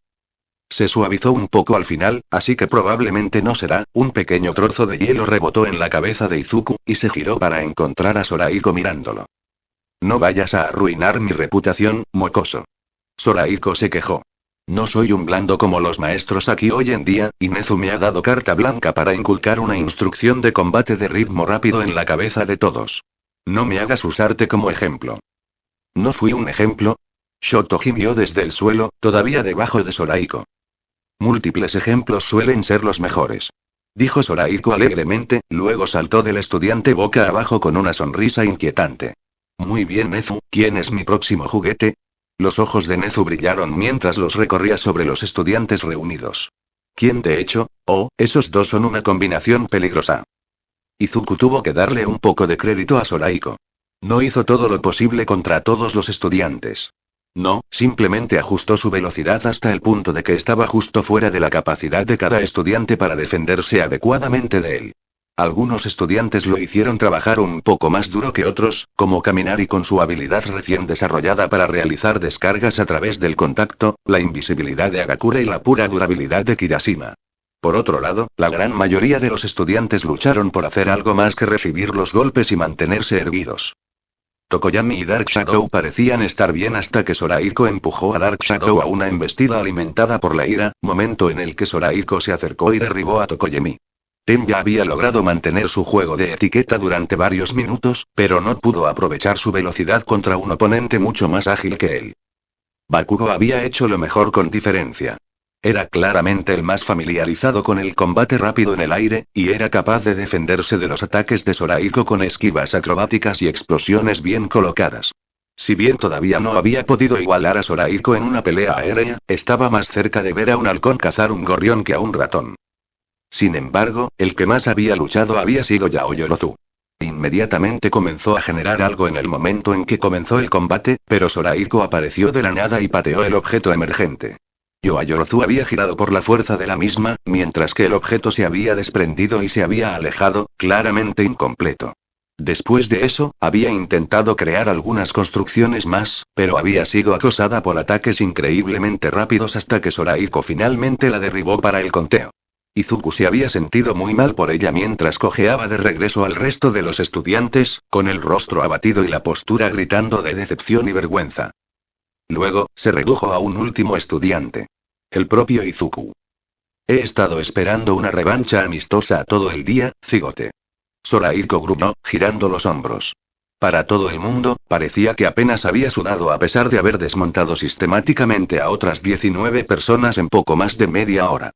Se suavizó un poco al final, así que probablemente no será. Un pequeño trozo de hielo rebotó en la cabeza de Izuku, y se giró para encontrar a Sorahiko mirándolo. No vayas a arruinar mi reputación, mocoso. Sorahiko se quejó. No soy un blando como los maestros aquí hoy en día, y Nezu me ha dado carta blanca para inculcar una instrucción de combate de ritmo rápido en la cabeza de todos. No me hagas usarte como ejemplo. ¿No fui un ejemplo? Shoto gimió desde el suelo, todavía debajo de Sorahiko. Múltiples ejemplos suelen ser los mejores. Dijo Sorahiko alegremente, luego saltó del estudiante boca abajo con una sonrisa inquietante. Muy bien, Nezu, ¿quién es mi próximo juguete? Los ojos de Nezu brillaron mientras los recorría sobre los estudiantes reunidos. ¿Quién de hecho? Esos dos son una combinación peligrosa. Izuku tuvo que darle un poco de crédito a Sorahiko. No hizo todo lo posible contra todos los estudiantes. No, simplemente ajustó su velocidad hasta el punto de que estaba justo fuera de la capacidad de cada estudiante para defenderse adecuadamente de él. Algunos estudiantes lo hicieron trabajar un poco más duro que otros, como caminar y con su habilidad recién desarrollada para realizar descargas a través del contacto, la invisibilidad de Agakure y la pura durabilidad de Kirashima. Por otro lado, la gran mayoría de los estudiantes lucharon por hacer algo más que recibir los golpes y mantenerse erguidos. Tokoyami y Dark Shadow parecían estar bien hasta que Sorahiko empujó a Dark Shadow a una embestida alimentada por la ira, momento en el que Sorahiko se acercó y derribó a Tokoyami. Ten ya había logrado mantener su juego de etiqueta durante varios minutos, pero no pudo aprovechar su velocidad contra un oponente mucho más ágil que él. Bakugo había hecho lo mejor con diferencia. Era claramente el más familiarizado con el combate rápido en el aire, y era capaz de defenderse de los ataques de Sorahiko con esquivas acrobáticas y explosiones bien colocadas. Si bien todavía no había podido igualar a Sorahiko en una pelea aérea, estaba más cerca de ver a un halcón cazar un gorrión que a un ratón. Sin embargo, el que más había luchado había sido Yao Yorozu. Inmediatamente comenzó a generar algo en el momento en que comenzó el combate, pero Sorahiko apareció de la nada y pateó el objeto emergente. Yao Yorozu había girado por la fuerza de la misma, mientras que el objeto se había desprendido y se había alejado, claramente incompleto. Después de eso, había intentado crear algunas construcciones más, pero había sido acosada por ataques increíblemente rápidos hasta que Sorahiko finalmente la derribó para el conteo. Izuku se había sentido muy mal por ella mientras cojeaba de regreso al resto de los estudiantes, con el rostro abatido y la postura gritando de decepción y vergüenza. Luego, se redujo a un último estudiante. El propio Izuku. He estado esperando una revancha amistosa todo el día, cigote. Sorahiko gruñó, girando los hombros. Para todo el mundo, parecía que apenas había sudado a pesar de haber desmontado sistemáticamente a otras 19 personas en poco más de media hora.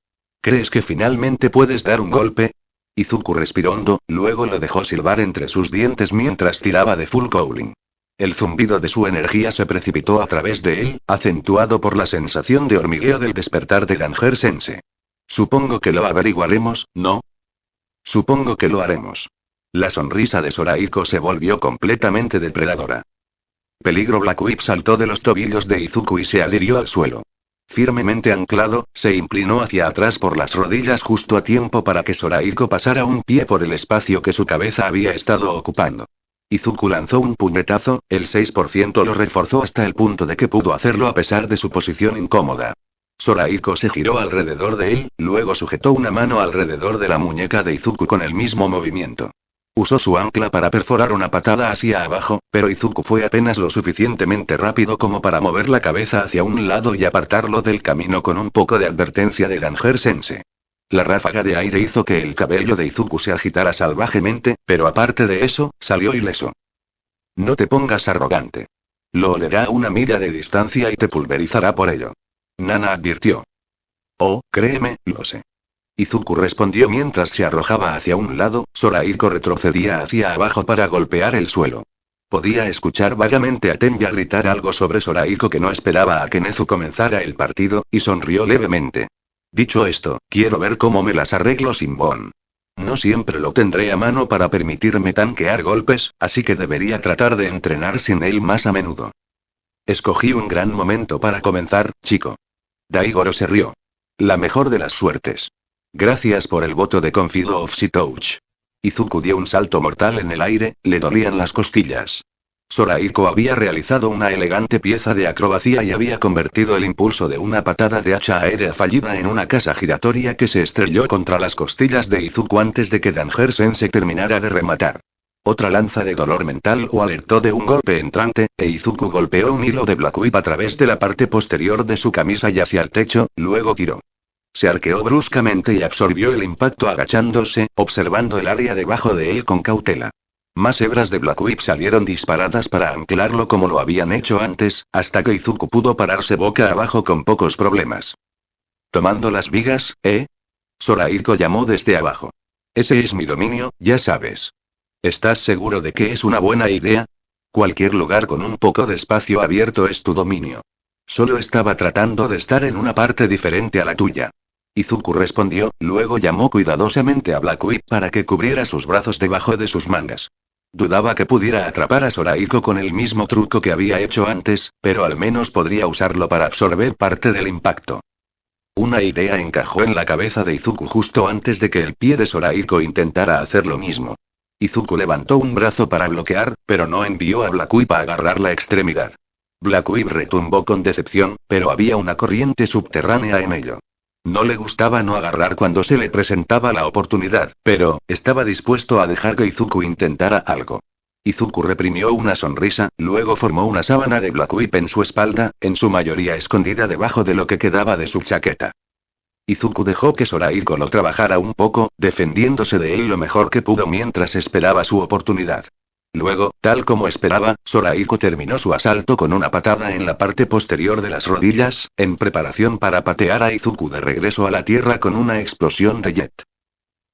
¿Crees que finalmente puedes dar un golpe? Izuku respiró hondo, luego lo dejó silbar entre sus dientes mientras tiraba de Full Cowling. El zumbido de su energía se precipitó a través de él, acentuado por la sensación de hormigueo del despertar de Danger Sense. Supongo que lo averiguaremos, ¿no? Supongo que lo haremos. La sonrisa de Sorahiko se volvió completamente depredadora. Peligro. Black Whip saltó de los tobillos de Izuku y se adhirió al suelo. Firmemente anclado, se inclinó hacia atrás por las rodillas justo a tiempo para que Sorahiko pasara un pie por el espacio que su cabeza había estado ocupando. Izuku lanzó un puñetazo, el 6% lo reforzó hasta el punto de que pudo hacerlo a pesar de su posición incómoda. Sorahiko se giró alrededor de él, luego sujetó una mano alrededor de la muñeca de Izuku con el mismo movimiento. Usó su ancla para perforar una patada hacia abajo, pero Izuku fue apenas lo suficientemente rápido como para mover la cabeza hacia un lado y apartarlo del camino con un poco de advertencia de Danger Sense. La ráfaga de aire hizo que el cabello de Izuku se agitara salvajemente, pero aparte de eso, salió ileso. No te pongas arrogante. Lo olerá a una milla de distancia y te pulverizará por ello. Nana advirtió. Oh, créeme, lo sé. Izuku respondió mientras se arrojaba hacia un lado, Sorahiko retrocedía hacia abajo para golpear el suelo. Podía escuchar vagamente a Tenya gritar algo sobre Sorahiko que no esperaba a que Nezu comenzara el partido, y sonrió levemente. Dicho esto, quiero ver cómo me las arreglo sin Bon. No siempre lo tendré a mano para permitirme tanquear golpes, así que debería tratar de entrenar sin él más a menudo. Escogí un gran momento para comenzar, chico. Daigoro se rió. La mejor de las suertes. Gracias por el voto de Confido of Sitouch. Izuku dio un salto mortal en el aire, le dolían las costillas. Sorahiko había realizado una elegante pieza de acrobacia y había convertido el impulso de una patada de hacha aérea fallida en una casa giratoria que se estrelló contra las costillas de Izuku antes de que Danger Sense terminara de rematar. Otra lanza de dolor mental o alertó de un golpe entrante, e Izuku golpeó un hilo de Black Whip a través de la parte posterior de su camisa y hacia el techo, luego tiró. Se arqueó bruscamente y absorbió el impacto agachándose, observando el área debajo de él con cautela. Más hebras de Black Whip salieron disparadas para anclarlo como lo habían hecho antes, hasta que Izuku pudo pararse boca abajo con pocos problemas. ¿Tomando las vigas, Sorahiko llamó desde abajo. Ese es mi dominio, ya sabes. ¿Estás seguro de que es una buena idea? Cualquier lugar con un poco de espacio abierto es tu dominio. Solo estaba tratando de estar en una parte diferente a la tuya. Izuku respondió, luego llamó cuidadosamente a Black Whip para que cubriera sus brazos debajo de sus mangas. Dudaba que pudiera atrapar a Sorahiko con el mismo truco que había hecho antes, pero al menos podría usarlo para absorber parte del impacto. Una idea encajó en la cabeza de Izuku justo antes de que el pie de Sorahiko intentara hacer lo mismo. Izuku levantó un brazo para bloquear, pero no envió a Black Whip a agarrar la extremidad. Black Whip retumbó con decepción, pero había una corriente subterránea en ello. No le gustaba no agarrar cuando se le presentaba la oportunidad, pero estaba dispuesto a dejar que Izuku intentara algo. Izuku reprimió una sonrisa, luego formó una sábana de Black Whip en su espalda, en su mayoría escondida debajo de lo que quedaba de su chaqueta. Izuku dejó que Sorahiko lo trabajara un poco, defendiéndose de él lo mejor que pudo mientras esperaba su oportunidad. Luego, tal como esperaba, Sorahiko terminó su asalto con una patada en la parte posterior de las rodillas, en preparación para patear a Izuku de regreso a la tierra con una explosión de jet.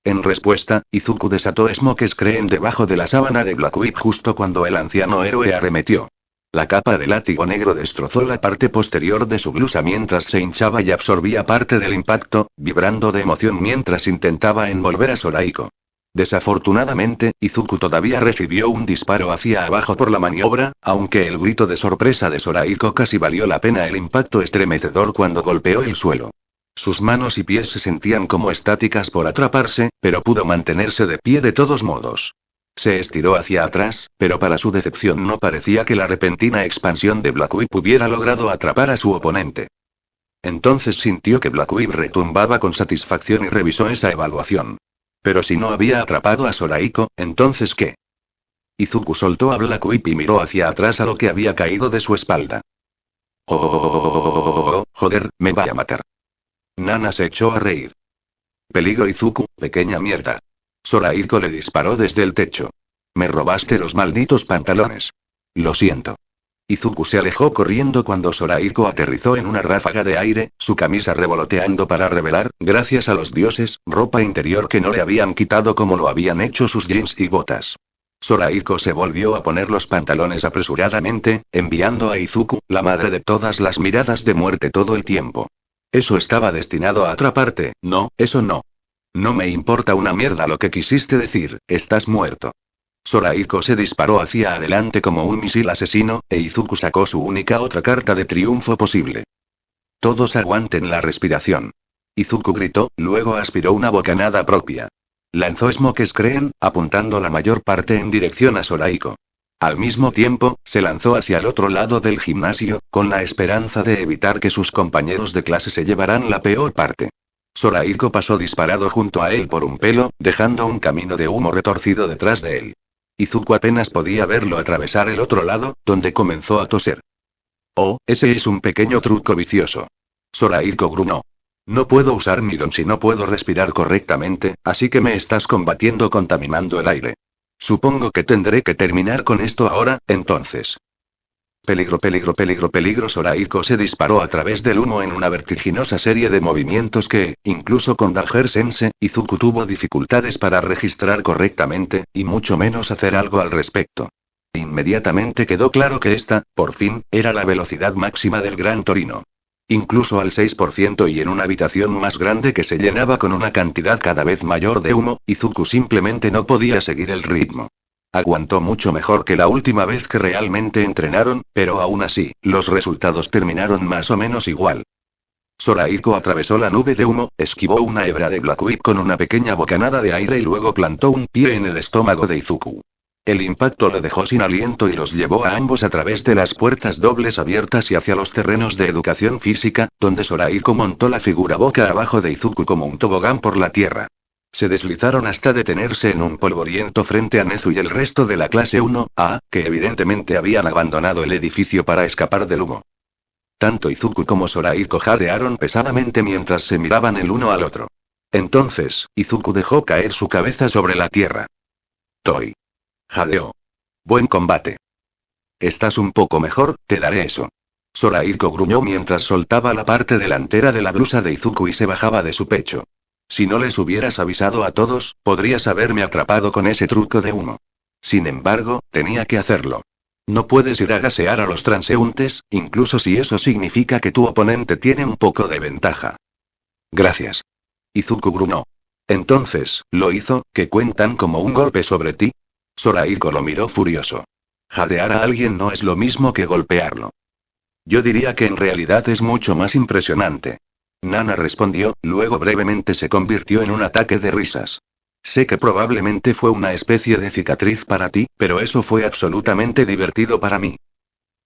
En respuesta, Izuku desató Smoke Screen debajo de la sábana de Black Whip justo cuando el anciano héroe arremetió. La capa de látigo negro destrozó la parte posterior de su blusa mientras se hinchaba y absorbía parte del impacto, vibrando de emoción mientras intentaba envolver a Sorahiko. Desafortunadamente, Izuku todavía recibió un disparo hacia abajo por la maniobra, aunque el grito de sorpresa de Sorahiko casi valió la pena el impacto estremecedor cuando golpeó el suelo. Sus manos y pies se sentían como estáticas por atraparse, pero pudo mantenerse de pie de todos modos. Se estiró hacia atrás, pero para su decepción no parecía que la repentina expansión de Black Whip hubiera logrado atrapar a su oponente. Entonces sintió que Black Whip retumbaba con satisfacción y revisó esa evaluación. Pero si no había atrapado a Sorahiko, ¿entonces qué? Izuku soltó a Black Whip y miró hacia atrás a lo que había caído de su espalda. Oh, joder, me va a matar. Nana se echó a reír. Peligro Izuku, pequeña mierda. Sorahiko le disparó desde el techo. Me robaste los malditos pantalones. Lo siento. Izuku se alejó corriendo cuando Sorahiko aterrizó en una ráfaga de aire, su camisa revoloteando para revelar, gracias a los dioses, ropa interior que no le habían quitado como lo habían hecho sus jeans y botas. Sorahiko se volvió a poner los pantalones apresuradamente, enviando a Izuku, la madre de todas las miradas de muerte todo el tiempo. Eso estaba destinado a atraparte, no, eso no. No me importa una mierda lo que quisiste decir, estás muerto. Sorahiko se disparó hacia adelante como un misil asesino, e Izuku sacó su única otra carta de triunfo posible. Todos aguanten la respiración. Izuku gritó, luego aspiró una bocanada propia. Lanzó Smoke Screen, apuntando la mayor parte en dirección a Sorahiko. Al mismo tiempo, se lanzó hacia el otro lado del gimnasio, con la esperanza de evitar que sus compañeros de clase se llevaran la peor parte. Sorahiko pasó disparado junto a él por un pelo, dejando un camino de humo retorcido detrás de él. Izuku apenas podía verlo atravesar el otro lado, donde comenzó a toser. Oh, ese es un pequeño truco vicioso. Sorahiko gruñó. No puedo usar mi don si no puedo respirar correctamente, así que me estás combatiendo contaminando el aire. Supongo que tendré que terminar con esto ahora, entonces. Peligro, peligro, peligro, peligro. Sorahiko se disparó a través del humo en una vertiginosa serie de movimientos que, incluso con Danger Sense, Izuku tuvo dificultades para registrar correctamente, y mucho menos hacer algo al respecto. Inmediatamente quedó claro que esta, por fin, era la velocidad máxima del Gran Torino. Incluso al 6% y en una habitación más grande que se llenaba con una cantidad cada vez mayor de humo, Izuku simplemente no podía seguir el ritmo. Aguantó mucho mejor que la última vez que realmente entrenaron, pero aún así, los resultados terminaron más o menos igual. Sorahiko atravesó la nube de humo, esquivó una hebra de Black Whip con una pequeña bocanada de aire y luego plantó un pie en el estómago de Izuku. El impacto lo dejó sin aliento y los llevó a ambos a través de las puertas dobles abiertas y hacia los terrenos de educación física, donde Sorahiko montó la figura boca abajo de Izuku como un tobogán por la tierra. Se deslizaron hasta detenerse en un polvoriento frente a Nezu y el resto de la clase 1A, que evidentemente habían abandonado el edificio para escapar del humo. Tanto Izuku como Sorahiko jadearon pesadamente mientras se miraban el uno al otro. Entonces, Izuku dejó caer su cabeza sobre la tierra. Toi. Jadeó. Buen combate. Estás un poco mejor, te daré eso. Sorahiko gruñó mientras soltaba la parte delantera de la blusa de Izuku y se bajaba de su pecho. Si no les hubieras avisado a todos, podrías haberme atrapado con ese truco de humo. Sin embargo, tenía que hacerlo. No puedes ir a gasear a los transeúntes, incluso si eso significa que tu oponente tiene un poco de ventaja. Gracias. Izuku gruñó. Entonces, ¿lo hizo, que cuentan como un golpe sobre ti? Sorahiko lo miró furioso. Jadear a alguien no es lo mismo que golpearlo. Yo diría que en realidad es mucho más impresionante. Nana respondió, luego brevemente se convirtió en un ataque de risas. Sé que probablemente fue una especie de cicatriz para ti, pero eso fue absolutamente divertido para mí.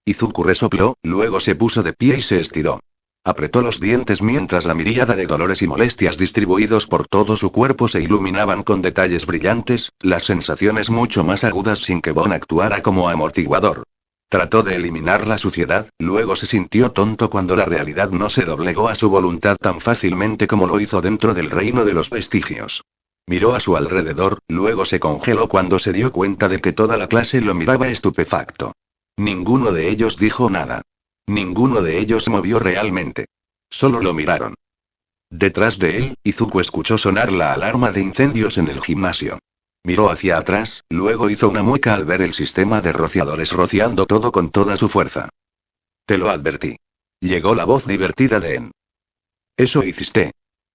Izuku resopló, luego se puso de pie y se estiró. Apretó los dientes mientras la miríada de dolores y molestias distribuidos por todo su cuerpo se iluminaban con detalles brillantes, las sensaciones mucho más agudas sin que Bon actuara como amortiguador. Trató de eliminar la suciedad, luego se sintió tonto cuando la realidad no se doblegó a su voluntad tan fácilmente como lo hizo dentro del reino de los vestigios. Miró a su alrededor, luego se congeló cuando se dio cuenta de que toda la clase lo miraba estupefacto. Ninguno de ellos dijo nada. Ninguno de ellos se movió realmente. Solo lo miraron. Detrás de él, Izuku escuchó sonar la alarma de incendios en el gimnasio. Miró hacia atrás, luego hizo una mueca al ver el sistema de rociadores rociando todo con toda su fuerza. Te lo advertí. Llegó la voz divertida de En. Eso hiciste.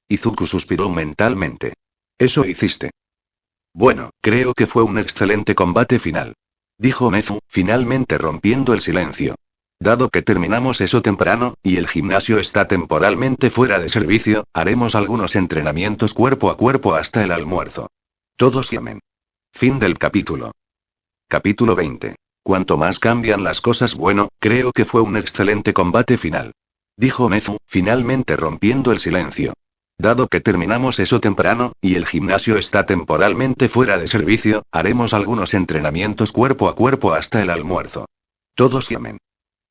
Izuku suspiró mentalmente. Eso hiciste. Bueno, creo que fue un excelente combate final. Dijo Nezu, finalmente rompiendo el silencio. Dado que terminamos eso temprano, y el gimnasio está temporalmente fuera de servicio, haremos algunos entrenamientos cuerpo a cuerpo hasta el almuerzo. Todos llamen. Fin del capítulo. Capítulo 20. Cuanto más cambian las cosas, bueno, creo que fue un excelente combate final. Dijo Nezu, finalmente rompiendo el silencio. Dado que terminamos eso temprano, y el gimnasio está temporalmente fuera de servicio, haremos algunos entrenamientos cuerpo a cuerpo hasta el almuerzo. Todos llamen.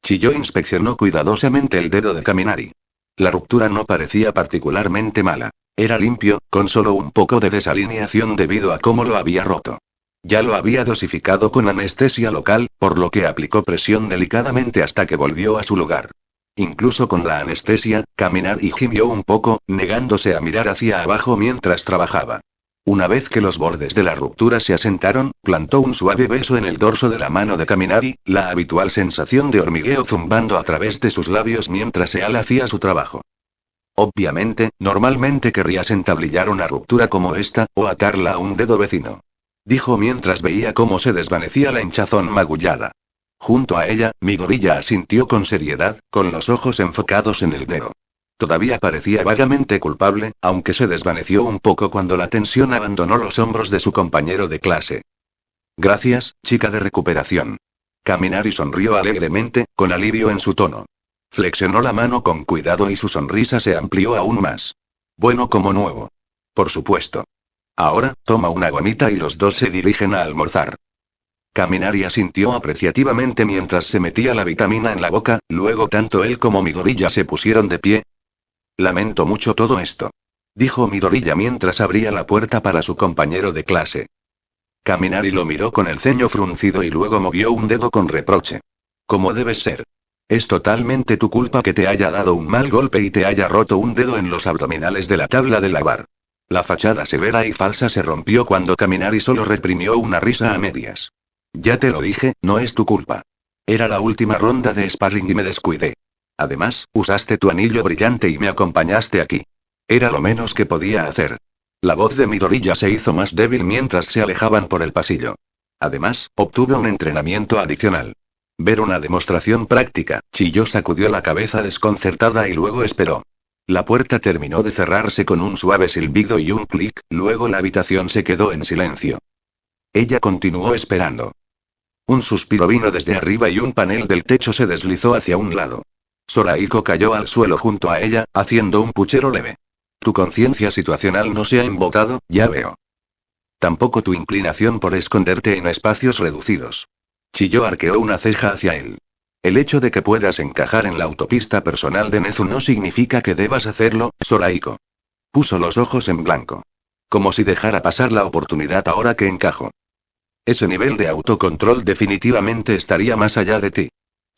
Chilló inspeccionó cuidadosamente el dedo de Kaminari. La ruptura no parecía particularmente mala. Era limpio, con solo un poco de desalineación debido a cómo lo había roto. Ya lo había dosificado con anestesia local, por lo que aplicó presión delicadamente hasta que volvió a su lugar. Incluso con la anestesia, Kaminari gimió un poco, negándose a mirar hacia abajo mientras trabajaba. Una vez que los bordes de la ruptura se asentaron, plantó un suave beso en el dorso de la mano de Kaminari, la habitual sensación de hormigueo zumbando a través de sus labios mientras él hacía su trabajo. Obviamente, normalmente querrías entablillar una ruptura como esta, o atarla a un dedo vecino. Dijo mientras veía cómo se desvanecía la hinchazón magullada. Junto a ella, Midoriya asintió con seriedad, con los ojos enfocados en el dedo. Todavía parecía vagamente culpable, aunque se desvaneció un poco cuando la tensión abandonó los hombros de su compañero de clase. Gracias, chica de recuperación. Kaminari sonrió alegremente, con alivio en su tono. Flexionó la mano con cuidado y su sonrisa se amplió aún más. Bueno como nuevo. Por supuesto. Ahora, toma una gomita y los dos se dirigen a almorzar. Kaminari asintió apreciativamente mientras se metía la vitamina en la boca, luego tanto él como Midoriya se pusieron de pie. Lamento mucho todo esto. Dijo Midoriya mientras abría la puerta para su compañero de clase. Kaminari lo miró con el ceño fruncido y luego movió un dedo con reproche. Como debes ser. Es totalmente tu culpa que te haya dado un mal golpe y te haya roto un dedo en los abdominales de la tabla de lavar. La fachada severa y falsa se rompió cuando Kaminari solo reprimió una risa a medias. Ya te lo dije, no es tu culpa. Era la última ronda de sparring y me descuidé. Además, usaste tu anillo brillante y me acompañaste aquí. Era lo menos que podía hacer. La voz de Midoriya se hizo más débil mientras se alejaban por el pasillo. Además, obtuve un entrenamiento adicional. Ver una demostración práctica, Chilló sacudió la cabeza desconcertada y luego esperó. La puerta terminó de cerrarse con un suave silbido y un clic, luego la habitación se quedó en silencio. Ella continuó esperando. Un suspiro vino desde arriba y un panel del techo se deslizó hacia un lado. Sorahiko cayó al suelo junto a ella, haciendo un puchero leve. Tu conciencia situacional no se ha embotado, ya veo. Tampoco tu inclinación por esconderte en espacios reducidos. Chilló arqueó una ceja hacia él. El hecho de que puedas encajar en la autopista personal de Nezu no significa que debas hacerlo, Sorahiko. Puso los ojos en blanco. Como si dejara pasar la oportunidad ahora que encajo. Ese nivel de autocontrol definitivamente estaría más allá de ti.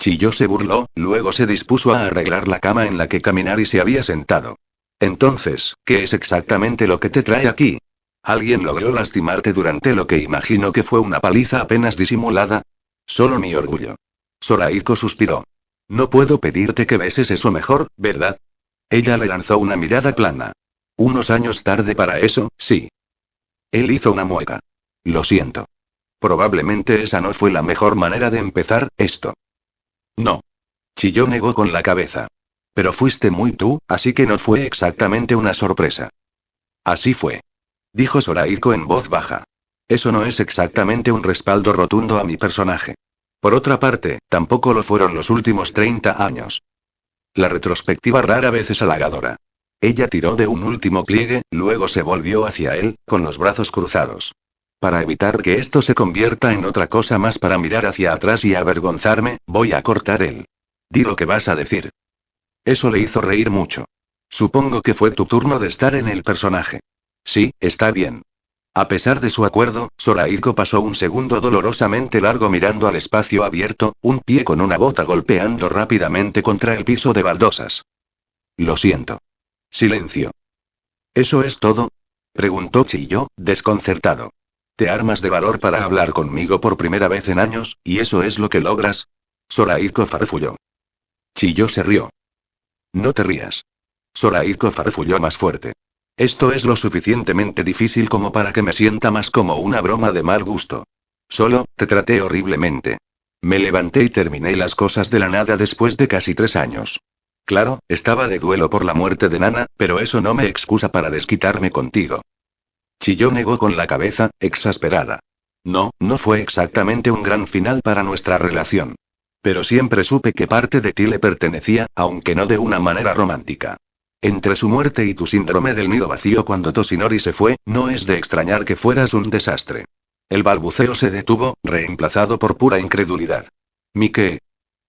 Chilló se burló, luego se dispuso a arreglar la cama en la que Kaminari se había sentado. Entonces, ¿qué es exactamente lo que te trae aquí? ¿Alguien logró lastimarte durante lo que imagino que fue una paliza apenas disimulada? Solo mi orgullo. Sorahiko suspiró. No puedo pedirte que beses eso mejor, ¿verdad? Ella le lanzó una mirada plana. Unos años tarde para eso, sí. Él hizo una mueca. Lo siento. Probablemente esa no fue la mejor manera de empezar esto. No. Chilló negó con la cabeza. Pero fuiste muy tú, así que no fue exactamente una sorpresa. Así fue. Dijo Sorahiko en voz baja. Eso no es exactamente un respaldo rotundo a mi personaje. Por otra parte, tampoco lo fueron los últimos 30 años. La retrospectiva rara vez es halagadora. Ella tiró de un último pliegue, luego se volvió hacia él, con los brazos cruzados. Para evitar que esto se convierta en otra cosa más para mirar hacia atrás y avergonzarme, voy a cortar él. Di lo que vas a decir. Eso le hizo reír mucho. Supongo que fue tu turno de estar en el personaje. Sí, está bien. A pesar de su acuerdo, Sorahiko pasó un segundo dolorosamente largo mirando al espacio abierto, un pie con una bota golpeando rápidamente contra el piso de baldosas. Lo siento. Silencio. ¿Eso es todo? Preguntó Chiyo, desconcertado. ¿Te armas de valor para hablar conmigo por primera vez en años, y eso es lo que logras? Sorahiko farfulló. Chiyo se rió. No te rías. Sorahiko farfulló más fuerte. Esto es lo suficientemente difícil como para que me sienta más como una broma de mal gusto. Solo, te traté horriblemente. Me levanté y terminé las cosas de la nada después de casi 3 años. Claro, estaba de duelo por la muerte de Nana, pero eso no me excusa para desquitarme contigo. Chilló negó con la cabeza, exasperada. No, no fue exactamente un gran final para nuestra relación. Pero siempre supe que parte de ti le pertenecía, aunque no de una manera romántica. Entre su muerte y tu síndrome del nido vacío cuando Toshinori se fue, no es de extrañar que fueras un desastre. El balbuceo se detuvo, reemplazado por pura incredulidad. ¿Qué?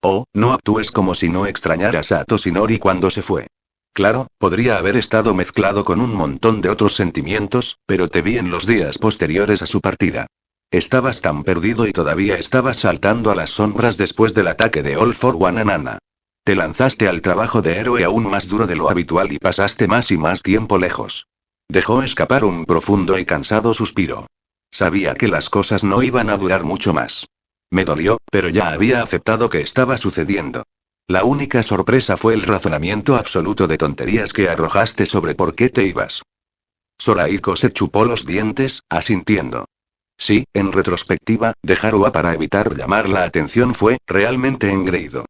Oh, no actúes como si no extrañaras a Toshinori cuando se fue. Claro, podría haber estado mezclado con un montón de otros sentimientos, pero te vi en los días posteriores a su partida. Estabas tan perdido y todavía estabas saltando a las sombras después del ataque de All for One a Nana. Te lanzaste al trabajo de héroe aún más duro de lo habitual y pasaste más y más tiempo lejos. Dejó escapar un profundo y cansado suspiro. Sabía que las cosas no iban a durar mucho más. Me dolió, pero ya había aceptado que estaba sucediendo. La única sorpresa fue el razonamiento absoluto de tonterías que arrojaste sobre por qué te ibas. Sorahiko se chupó los dientes, asintiendo. Sí, en retrospectiva, dejar Ua para evitar llamar la atención fue, realmente engreído.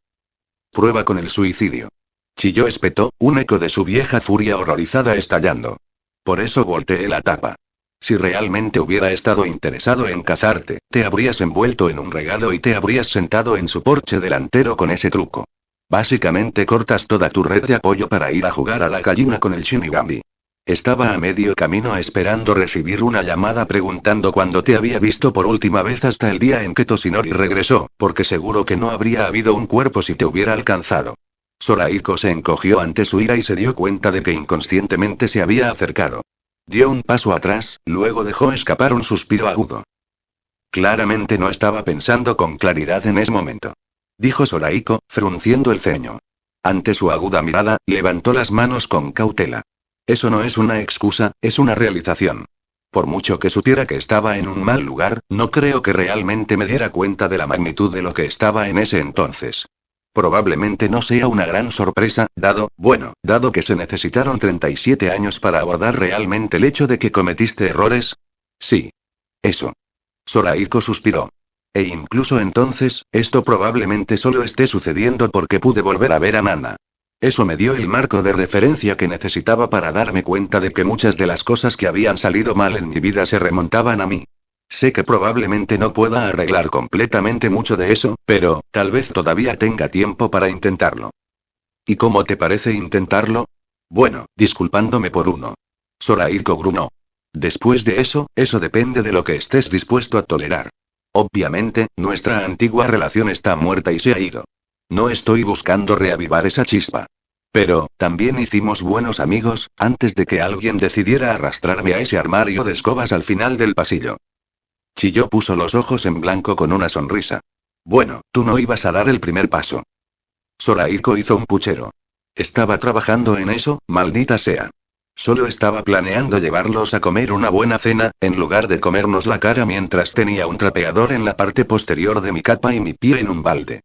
Prueba con el suicidio. Chilló espetó, un eco de su vieja furia horrorizada estallando. Por eso volteé la tapa. Si realmente hubiera estado interesado en cazarte, te habrías envuelto en un regalo y te habrías sentado en su porche delantero con ese truco. Básicamente cortas toda tu red de apoyo para ir a jugar a la gallina con el Shinigami. Estaba a medio camino esperando recibir una llamada preguntando cuándo te había visto por última vez hasta el día en que Toshinori regresó, porque seguro que no habría habido un cuerpo si te hubiera alcanzado. Sorahiko se encogió ante su ira y se dio cuenta de que inconscientemente se había acercado. Dio un paso atrás, luego dejó escapar un suspiro agudo. Claramente no estaba pensando con claridad en ese momento. Dijo Sorahiko, frunciendo el ceño. Ante su aguda mirada, levantó las manos con cautela. Eso no es una excusa, es una realización. Por mucho que supiera que estaba en un mal lugar, no creo que realmente me diera cuenta de la magnitud de lo que estaba en ese entonces. Probablemente no sea una gran sorpresa, dado que se necesitaron 37 años para abordar realmente el hecho de que cometiste errores. Sí. Eso. Sorahiko suspiró. E incluso entonces, esto probablemente solo esté sucediendo porque pude volver a ver a Nana. Eso me dio el marco de referencia que necesitaba para darme cuenta de que muchas de las cosas que habían salido mal en mi vida se remontaban a mí. Sé que probablemente no pueda arreglar completamente mucho de eso, pero, tal vez todavía tenga tiempo para intentarlo. ¿Y cómo te parece intentarlo? Bueno, disculpándome por uno. Sorahiko gruñó. Después de eso depende de lo que estés dispuesto a tolerar. Obviamente, nuestra antigua relación está muerta y se ha ido. No estoy buscando reavivar esa chispa. Pero, también hicimos buenos amigos, antes de que alguien decidiera arrastrarme a ese armario de escobas al final del pasillo. Chilló puso los ojos en blanco con una sonrisa. Bueno, tú no ibas a dar el primer paso. Sorahiko hizo un puchero. Estaba trabajando en eso, maldita sea. Solo estaba planeando llevarlos a comer una buena cena, en lugar de comernos la cara mientras tenía un trapeador en la parte posterior de mi capa y mi pie en un balde.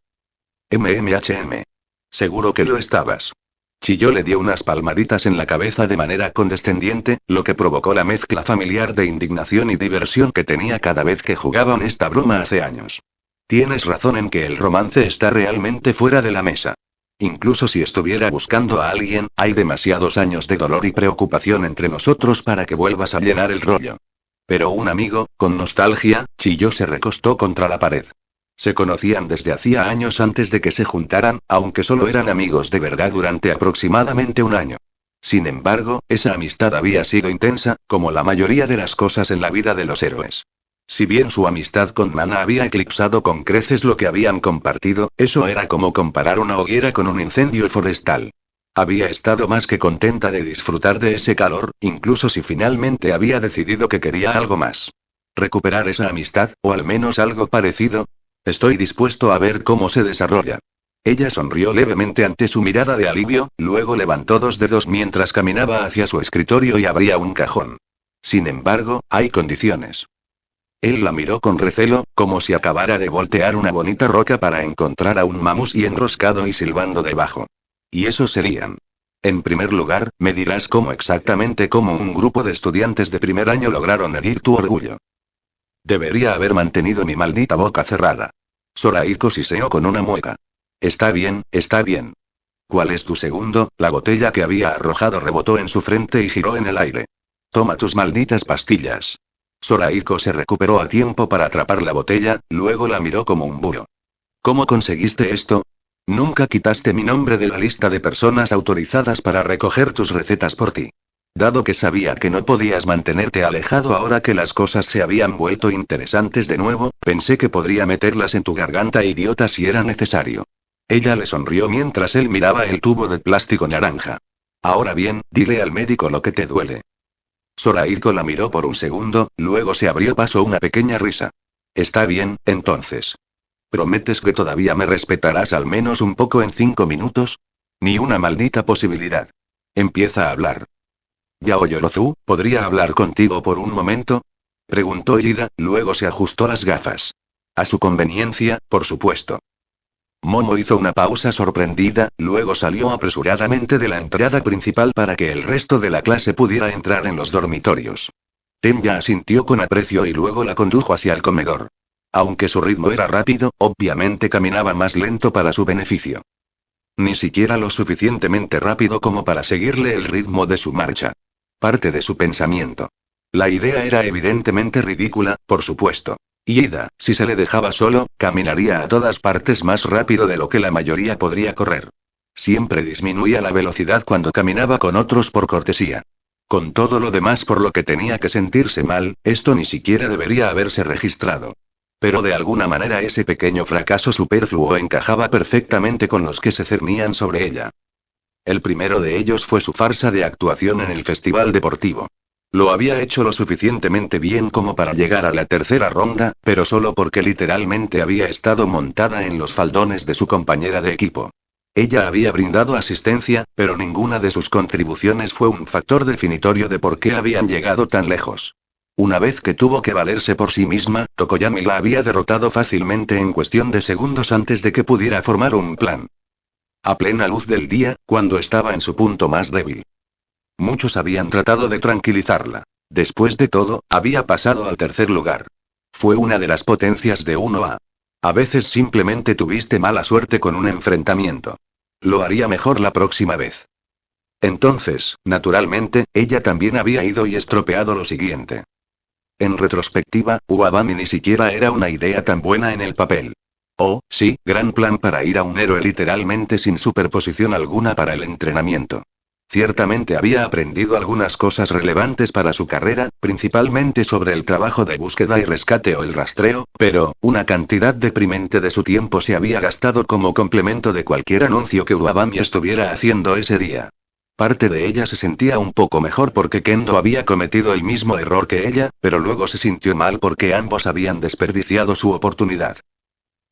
Seguro que lo estabas. Chilló le dio unas palmaditas en la cabeza de manera condescendiente, lo que provocó la mezcla familiar de indignación y diversión que tenía cada vez que jugaban esta broma hace años. Tienes razón en que el romance está realmente fuera de la mesa. Incluso si estuviera buscando a alguien, hay demasiados años de dolor y preocupación entre nosotros para que vuelvas a llenar el rollo. Pero un amigo, con nostalgia, chilló, se recostó contra la pared. Se conocían desde hacía años antes de que se juntaran, aunque solo eran amigos de verdad durante aproximadamente un año. Sin embargo, esa amistad había sido intensa, como la mayoría de las cosas en la vida de los héroes. Si bien su amistad con Mana había eclipsado con creces lo que habían compartido, eso era como comparar una hoguera con un incendio forestal. Había estado más que contenta de disfrutar de ese calor, incluso si finalmente había decidido que quería algo más. ¿Recuperar esa amistad, o al menos algo parecido? Estoy dispuesto a ver cómo se desarrolla. Ella sonrió levemente ante su mirada de alivio, luego levantó dos dedos mientras caminaba hacia su escritorio y abría un cajón. Sin embargo, hay condiciones. Él la miró con recelo, como si acabara de voltear una bonita roca para encontrar a un mamusí enroscado y silbando debajo. Y esos serían. En primer lugar, me dirás cómo un grupo de estudiantes de primer año lograron herir tu orgullo. Debería haber mantenido mi maldita boca cerrada. Sorahiko siseó con una mueca. Está bien, está bien. ¿Cuál es tu segundo? La botella que había arrojado rebotó en su frente y giró en el aire. Toma tus malditas pastillas. Sorahiko se recuperó a tiempo para atrapar la botella, luego la miró como un búho. ¿Cómo conseguiste esto? Nunca quitaste mi nombre de la lista de personas autorizadas para recoger tus recetas por ti. Dado que sabía que no podías mantenerte alejado ahora que las cosas se habían vuelto interesantes de nuevo, pensé que podría meterlas en tu garganta, idiota, si era necesario. Ella le sonrió mientras él miraba el tubo de plástico naranja. Ahora bien, dile al médico lo que te duele. Sorahiko la miró por un segundo, luego se abrió paso una pequeña risa. Está bien, entonces. ¿Prometes que todavía me respetarás al menos un poco en 5 minutos? Ni una maldita posibilidad. Empieza a hablar. Yao Yorozu, ¿podría hablar contigo por un momento? Preguntó Ida, luego se ajustó las gafas. A su conveniencia, por supuesto. Momo hizo una pausa sorprendida, luego salió apresuradamente de la entrada principal para que el resto de la clase pudiera entrar en los dormitorios. Tenya asintió con aprecio y luego la condujo hacia el comedor. Aunque su ritmo era rápido, obviamente caminaba más lento para su beneficio. Ni siquiera lo suficientemente rápido como para seguirle el ritmo de su marcha. Parte de su pensamiento. La idea era evidentemente ridícula, por supuesto. Y Ida, si se le dejaba solo, caminaría a todas partes más rápido de lo que la mayoría podría correr. Siempre disminuía la velocidad cuando caminaba con otros por cortesía. Con todo lo demás por lo que tenía que sentirse mal, esto ni siquiera debería haberse registrado. Pero de alguna manera ese pequeño fracaso superfluo encajaba perfectamente con los que se cernían sobre ella. El primero de ellos fue su farsa de actuación en el festival deportivo. Lo había hecho lo suficientemente bien como para llegar a la tercera ronda, pero solo porque literalmente había estado montada en los faldones de su compañera de equipo. Ella había brindado asistencia, pero ninguna de sus contribuciones fue un factor definitorio de por qué habían llegado tan lejos. Una vez que tuvo que valerse por sí misma, Tokoyami la había derrotado fácilmente en cuestión de segundos antes de que pudiera formar un plan. A plena luz del día, cuando estaba en su punto más débil. Muchos habían tratado de tranquilizarla. Después de todo, había pasado al tercer lugar. Fue una de las potencias de 1A. A veces simplemente tuviste mala suerte con un enfrentamiento. Lo haría mejor la próxima vez. Entonces, naturalmente, ella también había ido y estropeado lo siguiente. En retrospectiva, Uabami ni siquiera era una idea tan buena en el papel. Oh, sí, gran plan para ir a un héroe literalmente sin superposición alguna para el entrenamiento. Ciertamente había aprendido algunas cosas relevantes para su carrera, principalmente sobre el trabajo de búsqueda y rescate o el rastreo, pero, una cantidad deprimente de su tiempo se había gastado como complemento de cualquier anuncio que Uabami estuviera haciendo ese día. Parte de ella se sentía un poco mejor porque Kendo había cometido el mismo error que ella, pero luego se sintió mal porque ambos habían desperdiciado su oportunidad.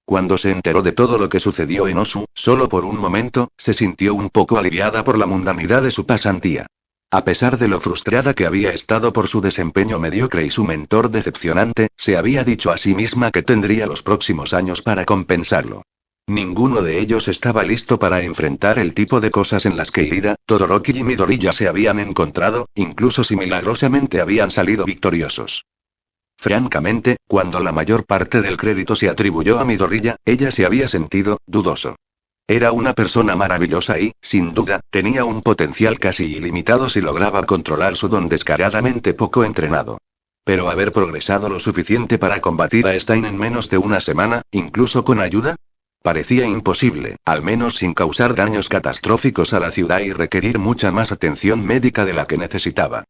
Cuando se enteró de todo lo que sucedió en Osu, solo por un momento, se sintió un poco aliviada por la mundanidad de su pasantía. A pesar de lo frustrada que había estado por su desempeño mediocre y su mentor decepcionante, se había dicho a sí misma que tendría los próximos años para compensarlo. Ninguno de ellos estaba listo para enfrentar el tipo de cosas en las que Ida, Todoroki y Midori ya se habían encontrado, incluso si milagrosamente habían salido victoriosos. Francamente, cuando la mayor parte del crédito se atribuyó a Midoriya, ella se había sentido dudoso. Era una persona maravillosa y, sin duda, tenía un potencial casi ilimitado si lograba controlar su don descaradamente poco entrenado. Pero haber progresado lo suficiente para combatir a Stein en menos de una semana, incluso con ayuda, parecía imposible, al menos sin causar daños catastróficos a la ciudad y requerir mucha más atención médica de la que necesitaba.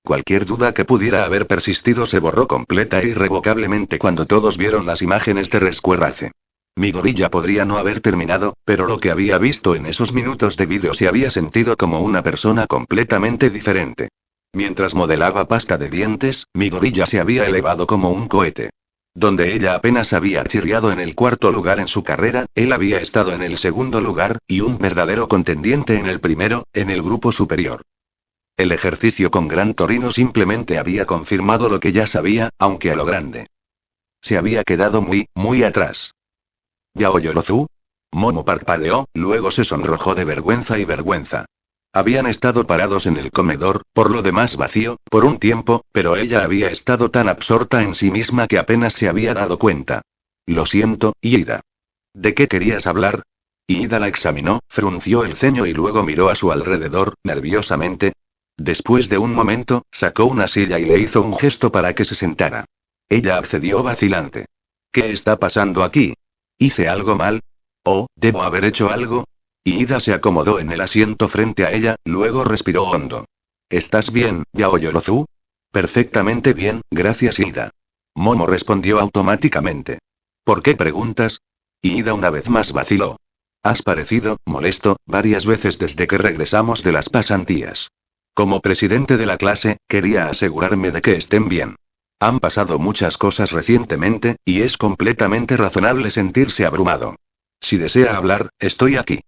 Cualquier duda que pudiera haber persistido se borró completa e irrevocablemente cuando todos vieron las imágenes de Rescuerace. Mi gorilla podría no haber terminado, pero lo que había visto en esos minutos de vídeo se había sentido como una persona completamente diferente. Mientras modelaba pasta de dientes, mi gorilla se había elevado como un cohete. Donde ella apenas había chirriado en el cuarto lugar en su carrera, él había estado en el segundo lugar, y un verdadero contendiente en el primero, en el grupo superior. El ejercicio con Gran Torino simplemente había confirmado lo que ya sabía, aunque a lo grande. Se había quedado muy atrás. ¿Yaoyorozu? Momo parpadeó, luego se sonrojó de vergüenza y vergüenza. Habían estado parados en el comedor, por lo demás vacío, por un tiempo, pero ella había estado tan absorta en sí misma que apenas se había dado cuenta. Lo siento, Ida. ¿De qué querías hablar? Ida la examinó, frunció el ceño y luego miró a su alrededor, nerviosamente. Después de un momento, sacó una silla y le hizo un gesto para que se sentara. Ella accedió vacilante. ¿Qué está pasando aquí? ¿Hice algo mal? ¿O, debo haber hecho algo? Ida se acomodó en el asiento frente a ella, luego respiró hondo. ¿Estás bien, Yaoyorozu? Perfectamente bien, gracias Ida. Momo respondió automáticamente. ¿Por qué preguntas? Ida una vez más vaciló. Has parecido molesto varias veces desde que regresamos de las pasantías. Como presidente de la clase, quería asegurarme de que estén bien. Han pasado muchas cosas recientemente, y es completamente razonable sentirse abrumado. Si desea hablar, estoy aquí.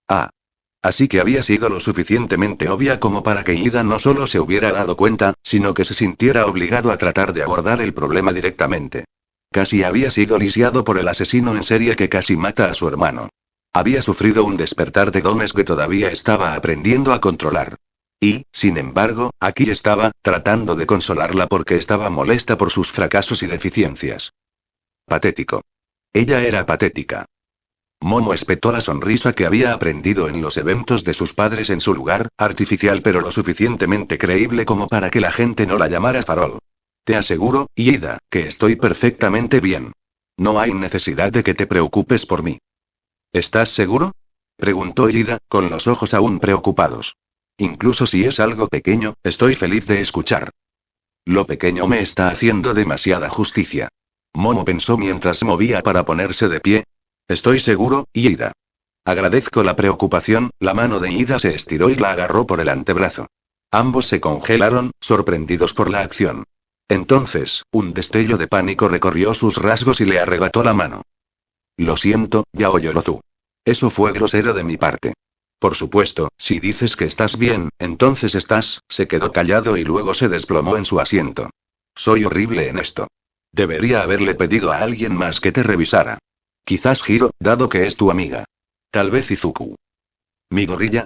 Ah. Así que había sido lo suficientemente obvia como para que Ida no solo se hubiera dado cuenta, sino que se sintiera obligado a tratar de abordar el problema directamente. Casi había sido lisiado por el asesino en serie que casi mata a su hermano. Había sufrido un despertar de dones que todavía estaba aprendiendo a controlar. Y, sin embargo, aquí estaba, tratando de consolarla porque estaba molesta por sus fracasos y deficiencias. Patético. Ella era patética. Momo espetó la sonrisa que había aprendido en los eventos de sus padres en su lugar, artificial pero lo suficientemente creíble como para que la gente no la llamara farol. Te aseguro, Ida, que estoy perfectamente bien. No hay necesidad de que te preocupes por mí. ¿Estás seguro? Preguntó Ida, con los ojos aún preocupados. Incluso si es algo pequeño, estoy feliz de escuchar. Lo pequeño me está haciendo demasiada justicia. Momo pensó mientras se movía para ponerse de pie. Estoy seguro, Ida. Agradezco la preocupación, la mano de Ida se estiró y la agarró por el antebrazo. Ambos se congelaron, sorprendidos por la acción. Entonces, un destello de pánico recorrió sus rasgos y le arrebató la mano. Lo siento, Yaoyorozu. Eso fue grosero de mi parte. Por supuesto, si dices que estás bien, entonces estás. Se quedó callado y luego se desplomó en su asiento. Soy horrible en esto. Debería haberle pedido a alguien más que te revisara. Quizás Hiro, dado que es tu amiga. Tal vez Izuku. ¿Mi gorilla?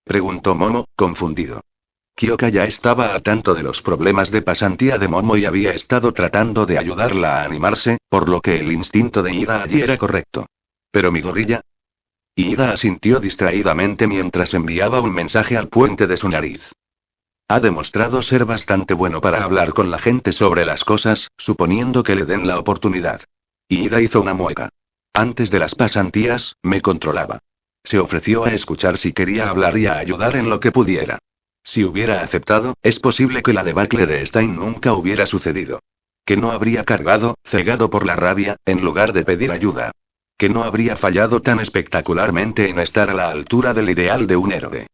Preguntó Momo, confundido. Kyoka ya estaba al tanto de los problemas de pasantía de Momo y había estado tratando de ayudarla a animarse, por lo que el instinto de Ida allí era correcto. ¿Pero mi gorilla? Ida asintió distraídamente mientras enviaba un mensaje al puente de su nariz. Ha demostrado ser bastante bueno para hablar con la gente sobre las cosas, suponiendo que le den la oportunidad. Ida hizo una mueca. Antes de las pasantías, me controlaba. Se ofreció a escuchar si quería hablar y a ayudar en lo que pudiera. Si hubiera aceptado, es posible que la debacle de Stein nunca hubiera sucedido. Que no habría cargado, cegado por la rabia, en lugar de pedir ayuda. Que no habría fallado tan espectacularmente en estar a la altura del ideal de un héroe.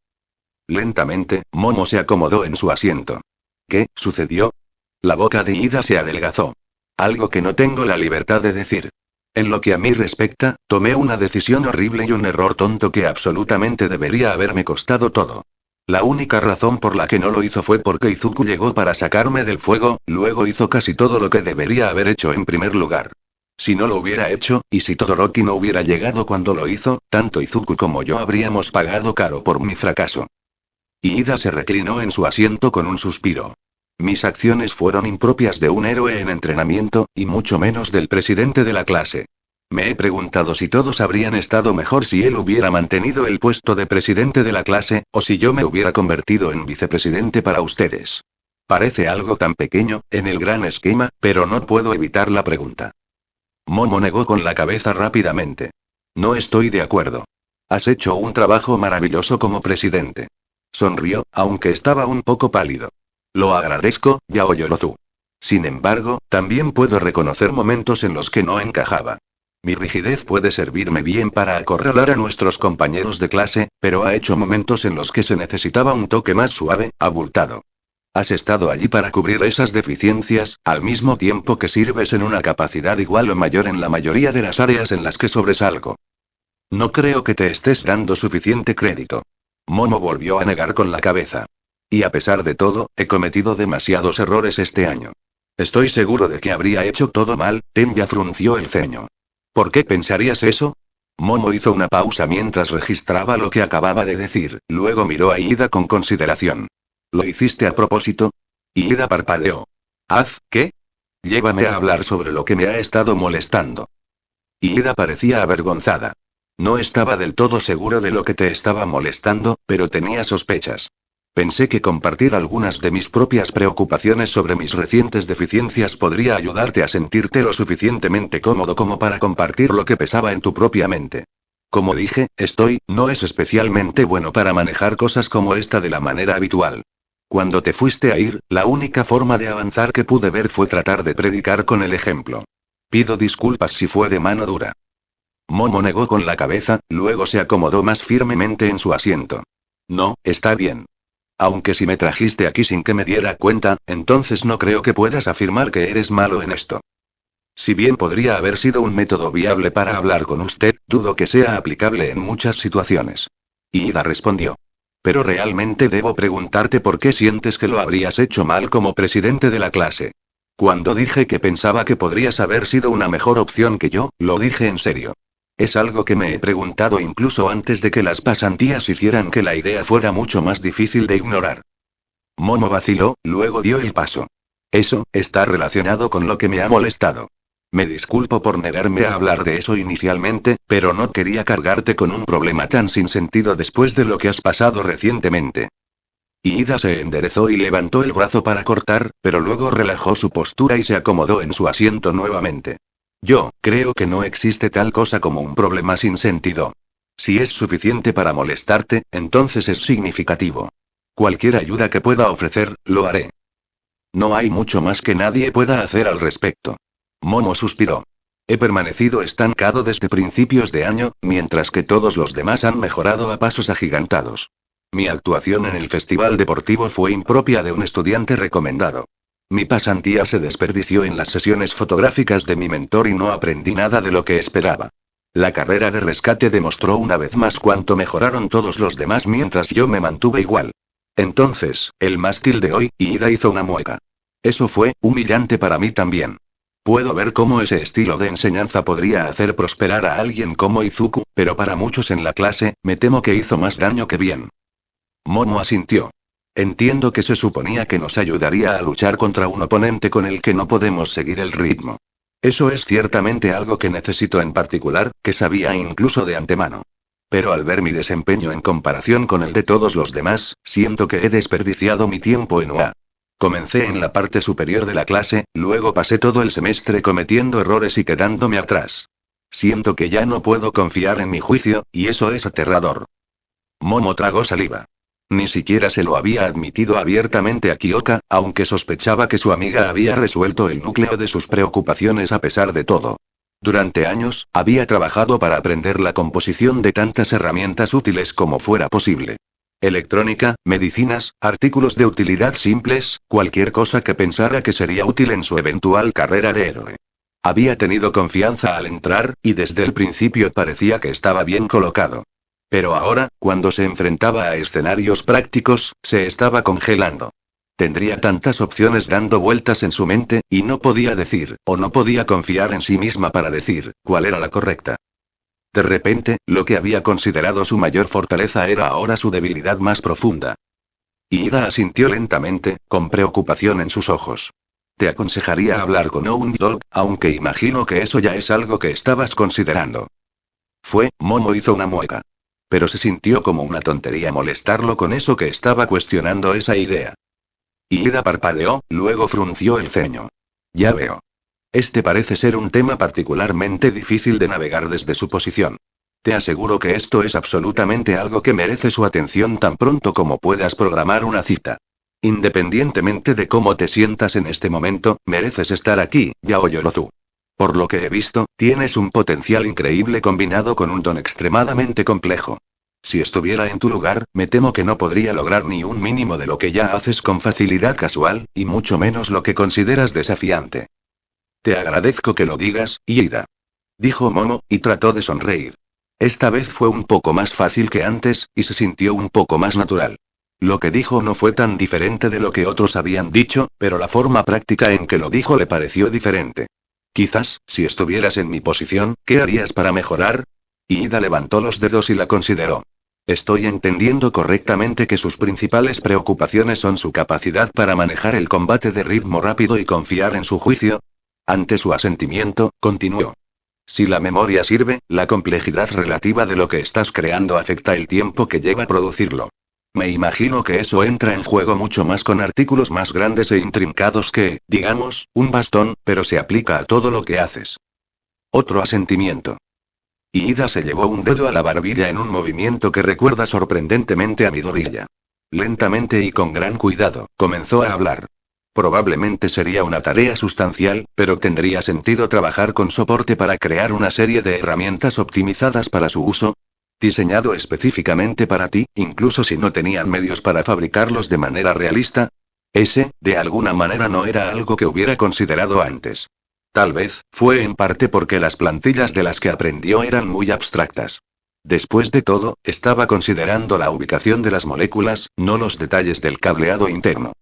Lentamente, Momo se acomodó en su asiento. ¿Qué sucedió? La boca de Ida se adelgazó. Algo que no tengo la libertad de decir. En lo que a mí respecta, tomé una decisión horrible y un error tonto que absolutamente debería haberme costado todo. La única razón por la que no lo hizo fue porque Izuku llegó para sacarme del fuego, luego hizo casi todo lo que debería haber hecho en primer lugar. Si no lo hubiera hecho, y si Todoroki no hubiera llegado cuando lo hizo, tanto Izuku como yo habríamos pagado caro por mi fracaso. Ida se reclinó en su asiento con un suspiro. Mis acciones fueron impropias de un héroe en entrenamiento, y mucho menos del presidente de la clase. Me he preguntado si todos habrían estado mejor si él hubiera mantenido el puesto de presidente de la clase, o si yo me hubiera convertido en vicepresidente para ustedes. Parece algo tan pequeño, en el gran esquema, pero no puedo evitar la pregunta. Momo negó con la cabeza rápidamente. No estoy de acuerdo. Has hecho un trabajo maravilloso como presidente. Sonrió, aunque estaba un poco pálido. Lo agradezco, Yaoyorozu. Sin embargo, también puedo reconocer momentos en los que no encajaba. Mi rigidez puede servirme bien para acorralar a nuestros compañeros de clase, pero ha hecho momentos en los que se necesitaba un toque más suave, abultado. Has estado allí para cubrir esas deficiencias, al mismo tiempo que sirves en una capacidad igual o mayor en la mayoría de las áreas en las que sobresalgo. No creo que te estés dando suficiente crédito. Momo volvió a negar con la cabeza. Y a pesar de todo, he cometido demasiados errores este año. Estoy seguro de que habría hecho todo mal. Tenya frunció el ceño. ¿Por qué pensarías eso? Momo hizo una pausa mientras registraba lo que acababa de decir, luego miró a Ida con consideración. ¿Lo hiciste a propósito? Ida parpadeó. ¿Haz qué? Llévame a hablar sobre lo que me ha estado molestando. Ida parecía avergonzada. No estaba del todo seguro de lo que te estaba molestando, pero tenía sospechas. Pensé que compartir algunas de mis propias preocupaciones sobre mis recientes deficiencias podría ayudarte a sentirte lo suficientemente cómodo como para compartir lo que pesaba en tu propia mente. Como dije, no es especialmente bueno para manejar cosas como esta de la manera habitual. Cuando te fuiste a ir, la única forma de avanzar que pude ver fue tratar de predicar con el ejemplo. Pido disculpas si fue de mano dura. Momo negó con la cabeza, luego se acomodó más firmemente en su asiento. No, está bien. Aunque si me trajiste aquí sin que me diera cuenta, entonces no creo que puedas afirmar que eres malo en esto. Si bien podría haber sido un método viable para hablar con usted, dudo que sea aplicable en muchas situaciones. Ida respondió. Pero realmente debo preguntarte por qué sientes que lo habrías hecho mal como presidente de la clase. Cuando dije que pensaba que podrías haber sido una mejor opción que yo, lo dije en serio. Es algo que me he preguntado incluso antes de que las pasantías hicieran que la idea fuera mucho más difícil de ignorar. Momo vaciló, luego dio el paso. Eso, está relacionado con lo que me ha molestado. Me disculpo por negarme a hablar de eso inicialmente, pero no quería cargarte con un problema tan sin sentido después de lo que has pasado recientemente. Ida se enderezó y levantó el brazo para cortar, pero luego relajó su postura y se acomodó en su asiento nuevamente. Yo creo que no existe tal cosa como un problema sin sentido. Si es suficiente para molestarte, entonces es significativo. Cualquier ayuda que pueda ofrecer, lo haré. No hay mucho más que nadie pueda hacer al respecto. Momo suspiró. He permanecido estancado desde principios de año, mientras que todos los demás han mejorado a pasos agigantados. Mi actuación en el festival deportivo fue impropia de un estudiante recomendado. Mi pasantía se desperdició en las sesiones fotográficas de mi mentor y no aprendí nada de lo que esperaba. La carrera de rescate demostró una vez más cuánto mejoraron todos los demás mientras yo me mantuve igual. Entonces, el mástil de hoy, Ida hizo una mueca. Eso fue humillante para mí también. Puedo ver cómo ese estilo de enseñanza podría hacer prosperar a alguien como Izuku, pero para muchos en la clase, me temo que hizo más daño que bien. Momo asintió. Entiendo que se suponía que nos ayudaría a luchar contra un oponente con el que no podemos seguir el ritmo. Eso es ciertamente algo que necesito en particular, que sabía incluso de antemano. Pero al ver mi desempeño en comparación con el de todos los demás, siento que he desperdiciado mi tiempo en UA. Comencé en la parte superior de la clase, luego pasé todo el semestre cometiendo errores y quedándome atrás. Siento que ya no puedo confiar en mi juicio, y eso es aterrador. Momo tragó saliva. Ni siquiera se lo había admitido abiertamente a Kyoka, aunque sospechaba que su amiga había resuelto el núcleo de sus preocupaciones a pesar de todo. Durante años, había trabajado para aprender la composición de tantas herramientas útiles como fuera posible. Electrónica, medicinas, artículos de utilidad simples, cualquier cosa que pensara que sería útil en su eventual carrera de héroe. Había tenido confianza al entrar, y desde el principio parecía que estaba bien colocado. Pero ahora, cuando se enfrentaba a escenarios prácticos, se estaba congelando. Tendría tantas opciones dando vueltas en su mente, y no podía decir, o no podía confiar en sí misma para decir, cuál era la correcta. De repente, lo que había considerado su mayor fortaleza era ahora su debilidad más profunda. Ida asintió lentamente, con preocupación en sus ojos. Te aconsejaría hablar con Oundog, aunque imagino que eso ya es algo que estabas considerando. Momo hizo una mueca. Pero se sintió como una tontería molestarlo con eso que estaba cuestionando esa idea. Ida parpadeó, luego frunció el ceño. Ya veo. Este parece ser un tema particularmente difícil de navegar desde su posición. Te aseguro que esto es absolutamente algo que merece su atención tan pronto como puedas programar una cita. Independientemente de cómo te sientas en este momento, mereces estar aquí, Yao Yorozu. Por lo que he visto, tienes un potencial increíble combinado con un don extremadamente complejo. Si estuviera en tu lugar, me temo que no podría lograr ni un mínimo de lo que ya haces con facilidad casual, y mucho menos lo que consideras desafiante. Te agradezco que lo digas, Ida. Dijo Momo, y trató de sonreír. Esta vez fue un poco más fácil que antes, y se sintió un poco más natural. Lo que dijo no fue tan diferente de lo que otros habían dicho, pero la forma práctica en que lo dijo le pareció diferente. Quizás, si estuvieras en mi posición, ¿qué harías para mejorar? Ida levantó los dedos y la consideró. Estoy entendiendo correctamente que sus principales preocupaciones son su capacidad para manejar el combate de ritmo rápido y confiar en su juicio. Ante su asentimiento, continuó. Si la memoria sirve, la complejidad relativa de lo que estás creando afecta el tiempo que lleva producirlo. Me imagino que eso entra en juego mucho más con artículos más grandes e intrincados que, digamos, un bastón, pero se aplica a todo lo que haces. Otro asentimiento. Ida se llevó un dedo a la barbilla en un movimiento que recuerda sorprendentemente a Midoriya. Lentamente y con gran cuidado, comenzó a hablar. Probablemente sería una tarea sustancial, pero tendría sentido trabajar con soporte para crear una serie de herramientas optimizadas para su uso. Diseñado específicamente para ti, incluso si no tenían medios para fabricarlos de manera realista. Ese, de alguna manera, no era algo que hubiera considerado antes. Tal vez, fue en parte porque las plantillas de las que aprendió eran muy abstractas. Después de todo, estaba considerando la ubicación de las moléculas, no los detalles del cableado interno.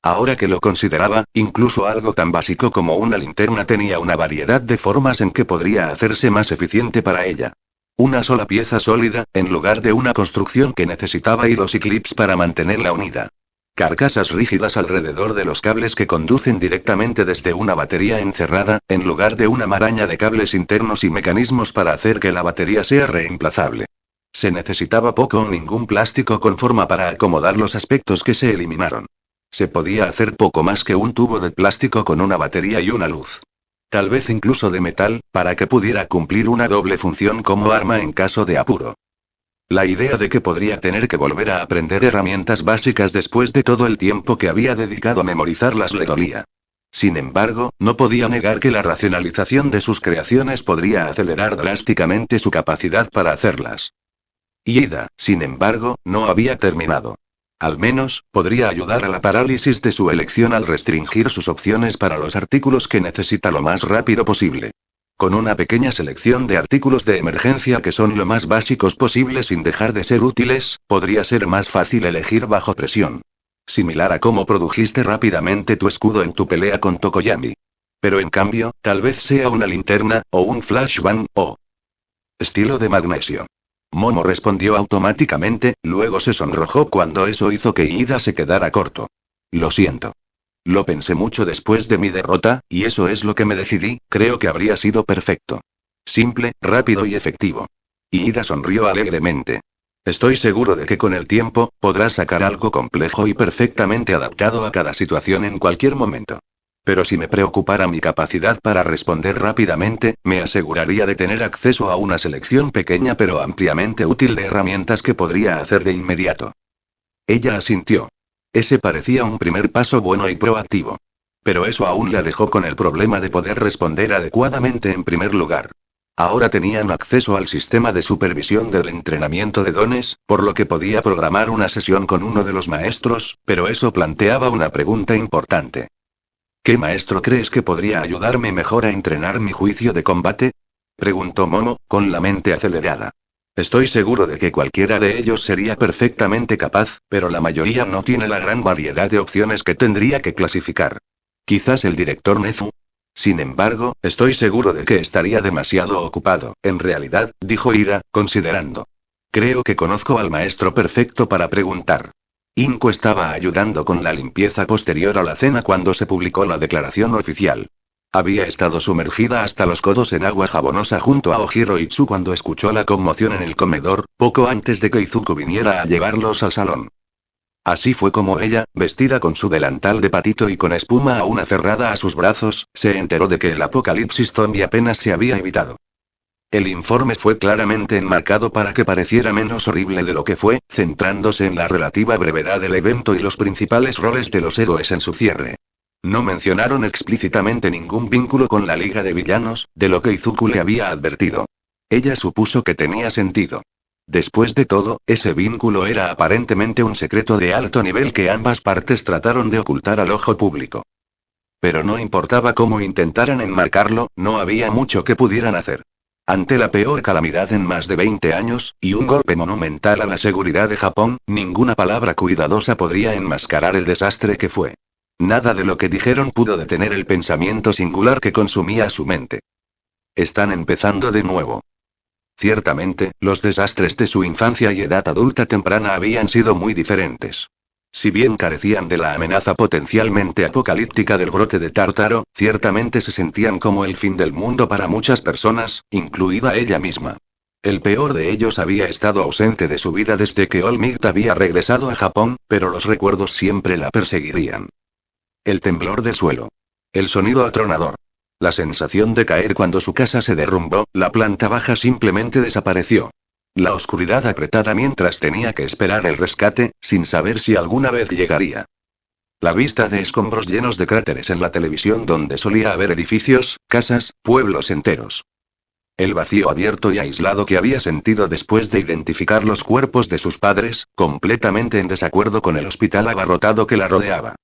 Ahora que lo consideraba, incluso algo tan básico como una linterna tenía una variedad de formas en que podría hacerse más eficiente para ella. Una sola pieza sólida, en lugar de una construcción que necesitaba hilos y clips para mantenerla unida. Carcasas rígidas alrededor de los cables que conducen directamente desde una batería encerrada, en lugar de una maraña de cables internos y mecanismos para hacer que la batería sea reemplazable. Se necesitaba poco o ningún plástico con forma para acomodar los aspectos que se eliminaron. Se podía hacer poco más que un tubo de plástico con una batería y una luz. Tal vez incluso de metal, para que pudiera cumplir una doble función como arma en caso de apuro. La idea de que podría tener que volver a aprender herramientas básicas después de todo el tiempo que había dedicado a memorizarlas le dolía. Sin embargo, no podía negar que la racionalización de sus creaciones podría acelerar drásticamente su capacidad para hacerlas. Ida, sin embargo, no había terminado. Al menos, podría ayudar a la parálisis de su elección al restringir sus opciones para los artículos que necesita lo más rápido posible. Con una pequeña selección de artículos de emergencia que son lo más básicos posible sin dejar de ser útiles, podría ser más fácil elegir bajo presión. Similar a cómo produjiste rápidamente tu escudo en tu pelea con Tokoyami. Pero en cambio, tal vez sea una linterna, o un flashbang, o estilo de magnesio. Momo respondió automáticamente, luego se sonrojó cuando eso hizo que Ida se quedara corto. Lo siento. Lo pensé mucho después de mi derrota, y eso es lo que me decidí, creo que habría sido perfecto. Simple, rápido y efectivo. Ida sonrió alegremente. Estoy seguro de que con el tiempo, podrás sacar algo complejo y perfectamente adaptado a cada situación en cualquier momento. Pero si me preocupara mi capacidad para responder rápidamente, me aseguraría de tener acceso a una selección pequeña pero ampliamente útil de herramientas que podría hacer de inmediato. Ella asintió. Ese parecía un primer paso bueno y proactivo. Pero eso aún la dejó con el problema de poder responder adecuadamente en primer lugar. Ahora tenían acceso al sistema de supervisión del entrenamiento de dones, por lo que podía programar una sesión con uno de los maestros, pero eso planteaba una pregunta importante. ¿Qué maestro crees que podría ayudarme mejor a entrenar mi juicio de combate? Preguntó Momo, con la mente acelerada. Estoy seguro de que cualquiera de ellos sería perfectamente capaz, pero la mayoría no tiene la gran variedad de opciones que tendría que clasificar. Quizás el director Nezu. Sin embargo, estoy seguro de que estaría demasiado ocupado, en realidad, dijo Ira, considerando. Creo que conozco al maestro perfecto para preguntar. Inko estaba ayudando con la limpieza posterior a la cena cuando se publicó la declaración oficial. Había estado sumergida hasta los codos en agua jabonosa junto a Ojiro Itsu cuando escuchó la conmoción en el comedor, poco antes de que Izuku viniera a llevarlos al salón. Así fue como ella, vestida con su delantal de patito y con espuma aún aferrada a sus brazos, se enteró de que el apocalipsis zombie apenas se había evitado. El informe fue claramente enmarcado para que pareciera menos horrible de lo que fue, centrándose en la relativa brevedad del evento y los principales roles de los héroes en su cierre. No mencionaron explícitamente ningún vínculo con la Liga de Villanos, de lo que Izuku le había advertido. Ella supuso que tenía sentido. Después de todo, ese vínculo era aparentemente un secreto de alto nivel que ambas partes trataron de ocultar al ojo público. Pero no importaba cómo intentaran enmarcarlo, no había mucho que pudieran hacer. Ante la peor calamidad en más de 20 años, y un golpe monumental a la seguridad de Japón, ninguna palabra cuidadosa podría enmascarar el desastre que fue. Nada de lo que dijeron pudo detener el pensamiento singular que consumía su mente. Están empezando de nuevo. Ciertamente, los desastres de su infancia y edad adulta temprana habían sido muy diferentes. Si bien carecían de la amenaza potencialmente apocalíptica del brote de Tártaro, ciertamente se sentían como el fin del mundo para muchas personas, incluida ella misma. El peor de ellos había estado ausente de su vida desde que All Might había regresado a Japón, pero los recuerdos siempre la perseguirían. El temblor del suelo. El sonido atronador. La sensación de caer cuando su casa se derrumbó, la planta baja simplemente desapareció. La oscuridad apretada mientras tenía que esperar el rescate, sin saber si alguna vez llegaría. La vista de escombros llenos de cráteres en la televisión donde solía haber edificios, casas, pueblos enteros. El vacío abierto y aislado que había sentido después de identificar los cuerpos de sus padres, completamente en desacuerdo con el hospital abarrotado que la rodeaba.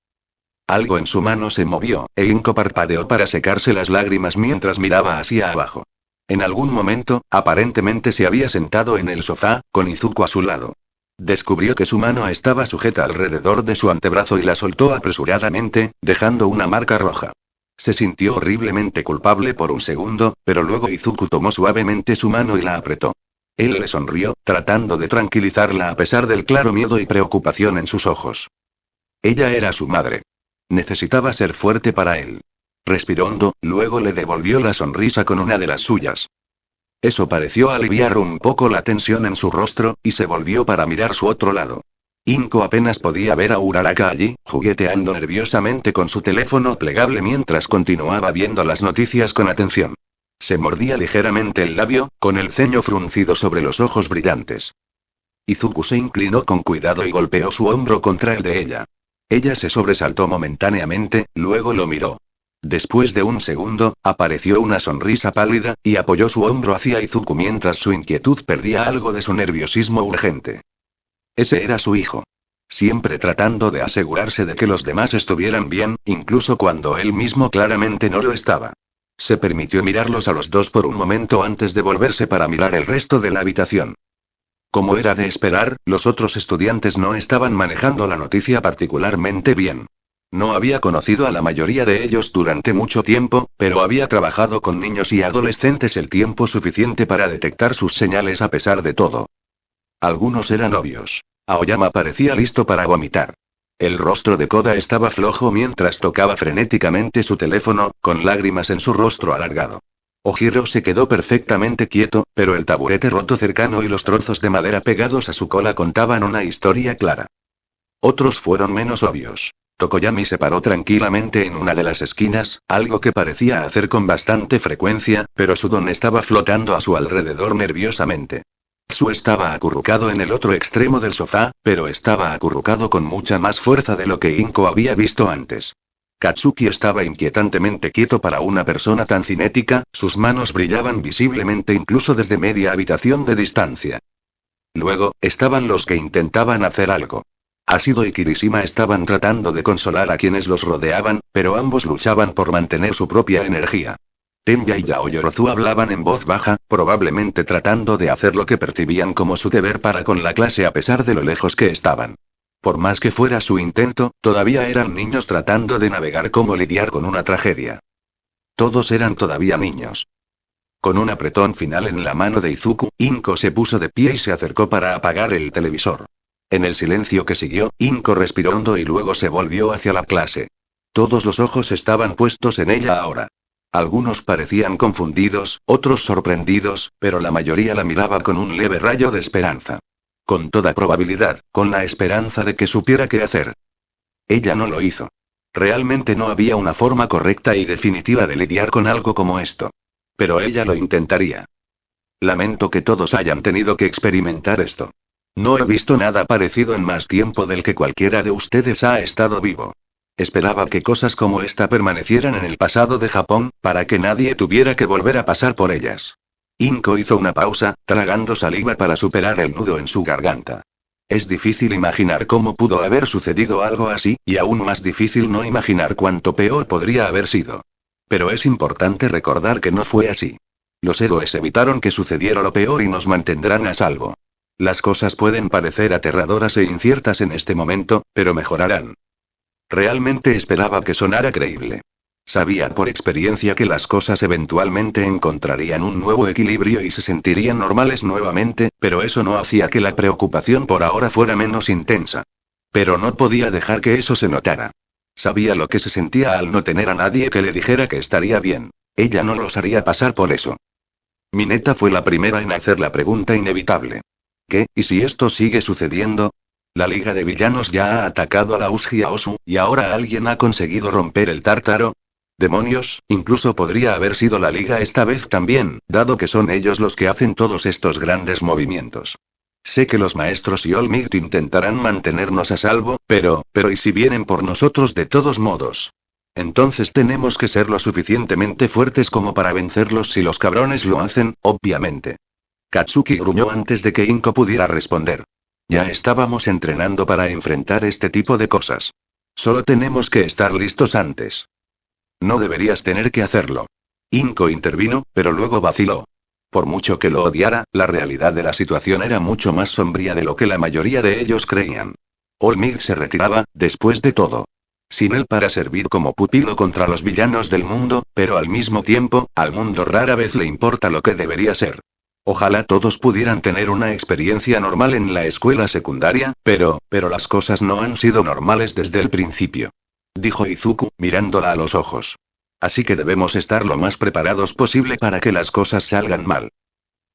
Algo en su mano se movió, e Inko parpadeó para secarse las lágrimas mientras miraba hacia abajo. En algún momento, aparentemente se había sentado en el sofá, con Izuku a su lado. Descubrió que su mano estaba sujeta alrededor de su antebrazo y la soltó apresuradamente, dejando una marca roja. Se sintió horriblemente culpable por un segundo, pero luego Izuku tomó suavemente su mano y la apretó. Él le sonrió, tratando de tranquilizarla a pesar del claro miedo y preocupación en sus ojos. Ella era su madre. Necesitaba ser fuerte para él. Respiró hondo, luego le devolvió la sonrisa con una de las suyas. Eso pareció aliviar un poco la tensión en su rostro, y se volvió para mirar su otro lado. Inko apenas podía ver a Uraraka allí, jugueteando nerviosamente con su teléfono plegable mientras continuaba viendo las noticias con atención. Se mordía ligeramente el labio, con el ceño fruncido sobre los ojos brillantes. Izuku se inclinó con cuidado y golpeó su hombro contra el de ella. Ella se sobresaltó momentáneamente, luego lo miró. Después de un segundo, apareció una sonrisa pálida, y apoyó su hombro hacia Izuku mientras su inquietud perdía algo de su nerviosismo urgente. Ese era su hijo. Siempre tratando de asegurarse de que los demás estuvieran bien, incluso cuando él mismo claramente no lo estaba. Se permitió mirarlos a los dos por un momento antes de volverse para mirar el resto de la habitación. Como era de esperar, los otros estudiantes no estaban manejando la noticia particularmente bien. No había conocido a la mayoría de ellos durante mucho tiempo, pero había trabajado con niños y adolescentes el tiempo suficiente para detectar sus señales a pesar de todo. Algunos eran obvios. Aoyama parecía listo para vomitar. El rostro de Koda estaba flojo mientras tocaba frenéticamente su teléfono, con lágrimas en su rostro alargado. Ojiro se quedó perfectamente quieto, pero el taburete roto cercano y los trozos de madera pegados a su cola contaban una historia clara. Otros fueron menos obvios. Tokoyami se paró tranquilamente en una de las esquinas, algo que parecía hacer con bastante frecuencia, pero su don estaba flotando a su alrededor nerviosamente. Tsu estaba acurrucado en el otro extremo del sofá, pero estaba acurrucado con mucha más fuerza de lo que Inko había visto antes. Katsuki estaba inquietantemente quieto para una persona tan cinética, sus manos brillaban visiblemente incluso desde media habitación de distancia. Luego, estaban los que intentaban hacer algo. Ashido y Kirishima estaban tratando de consolar a quienes los rodeaban, pero ambos luchaban por mantener su propia energía. Tenya y Yaoyorozu hablaban en voz baja, probablemente tratando de hacer lo que percibían como su deber para con la clase a pesar de lo lejos que estaban. Por más que fuera su intento, todavía eran niños tratando de navegar cómo lidiar con una tragedia. Todos eran todavía niños. Con un apretón final en la mano de Izuku, Inko se puso de pie y se acercó para apagar el televisor. En el silencio que siguió, Inko respiró hondo y luego se volvió hacia la clase. Todos los ojos estaban puestos en ella ahora. Algunos parecían confundidos, otros sorprendidos, pero la mayoría la miraba con un leve rayo de esperanza. Con toda probabilidad, con la esperanza de que supiera qué hacer. Ella no lo hizo. Realmente no había una forma correcta y definitiva de lidiar con algo como esto. Pero ella lo intentaría. Lamento que todos hayan tenido que experimentar esto. No he visto nada parecido en más tiempo del que cualquiera de ustedes ha estado vivo. Esperaba que cosas como esta permanecieran en el pasado de Japón, para que nadie tuviera que volver a pasar por ellas. Inko hizo una pausa, tragando saliva para superar el nudo en su garganta. Es difícil imaginar cómo pudo haber sucedido algo así, y aún más difícil no imaginar cuánto peor podría haber sido. Pero es importante recordar que no fue así. Los héroes evitaron que sucediera lo peor y nos mantendrán a salvo. Las cosas pueden parecer aterradoras e inciertas en este momento, pero mejorarán. Realmente esperaba que sonara creíble. Sabía por experiencia que las cosas eventualmente encontrarían un nuevo equilibrio y se sentirían normales nuevamente, pero eso no hacía que la preocupación por ahora fuera menos intensa. Pero no podía dejar que eso se notara. Sabía lo que se sentía al no tener a nadie que le dijera que estaría bien. Ella no los haría pasar por eso. Mineta fue la primera en hacer la pregunta inevitable. ¿Qué, y si esto sigue sucediendo? La Liga de Villanos ya ha atacado a la Ujiha Osu, y ahora alguien ha conseguido romper el tártaro. Demonios, incluso podría haber sido la Liga esta vez también, dado que son ellos los que hacen todos estos grandes movimientos. Sé que los maestros y All Might intentarán mantenernos a salvo, pero ¿y si vienen por nosotros de todos modos? Entonces tenemos que ser lo suficientemente fuertes como para vencerlos si los cabrones lo hacen, obviamente. Katsuki gruñó antes de que Inko pudiera responder. Ya estábamos entrenando para enfrentar este tipo de cosas. Solo tenemos que estar listos antes. No deberías tener que hacerlo. Inko intervino, pero luego vaciló. Por mucho que lo odiara, la realidad de la situación era mucho más sombría de lo que la mayoría de ellos creían. All Might se retiraba, después de todo. Sin él para servir como pupilo contra los villanos del mundo, pero al mismo tiempo, al mundo rara vez le importa lo que debería ser. Ojalá todos pudieran tener una experiencia normal en la escuela secundaria, pero las cosas no han sido normales desde el principio. Dijo Izuku, mirándola a los ojos. Así que debemos estar lo más preparados posible para que las cosas salgan mal.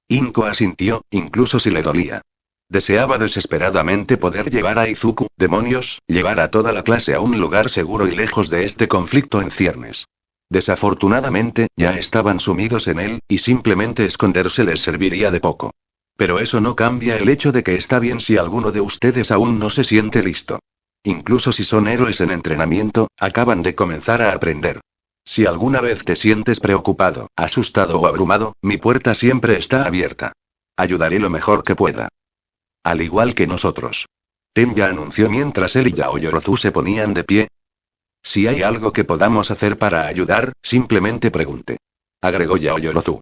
Inko asintió, incluso si le dolía. Deseaba desesperadamente poder llevar a Izuku, demonios, llevar a toda la clase a un lugar seguro y lejos de este conflicto en ciernes. Desafortunadamente, ya estaban sumidos en él, y simplemente esconderse les serviría de poco. Pero eso no cambia el hecho de que está bien si alguno de ustedes aún no se siente listo. Incluso si son héroes en entrenamiento, acaban de comenzar a aprender. Si alguna vez te sientes preocupado, asustado o abrumado, mi puerta siempre está abierta. Ayudaré lo mejor que pueda. Al igual que nosotros. Tenya anunció mientras él y Yaoyorozu se ponían de pie. Si hay algo que podamos hacer para ayudar, simplemente pregunte. Agregó Yaoyorozu.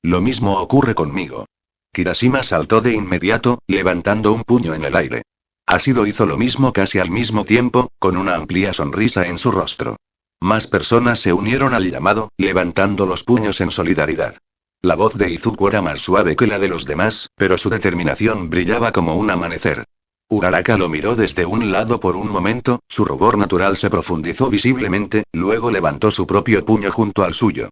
Lo mismo ocurre conmigo. Kirashima saltó de inmediato, levantando un puño en el aire. Ashido hizo lo mismo casi al mismo tiempo, con una amplia sonrisa en su rostro. Más personas se unieron al llamado, levantando los puños en solidaridad. La voz de Izuku era más suave que la de los demás, pero su determinación brillaba como un amanecer. Uraraka lo miró desde un lado por un momento, su rubor natural se profundizó visiblemente, luego levantó su propio puño junto al suyo.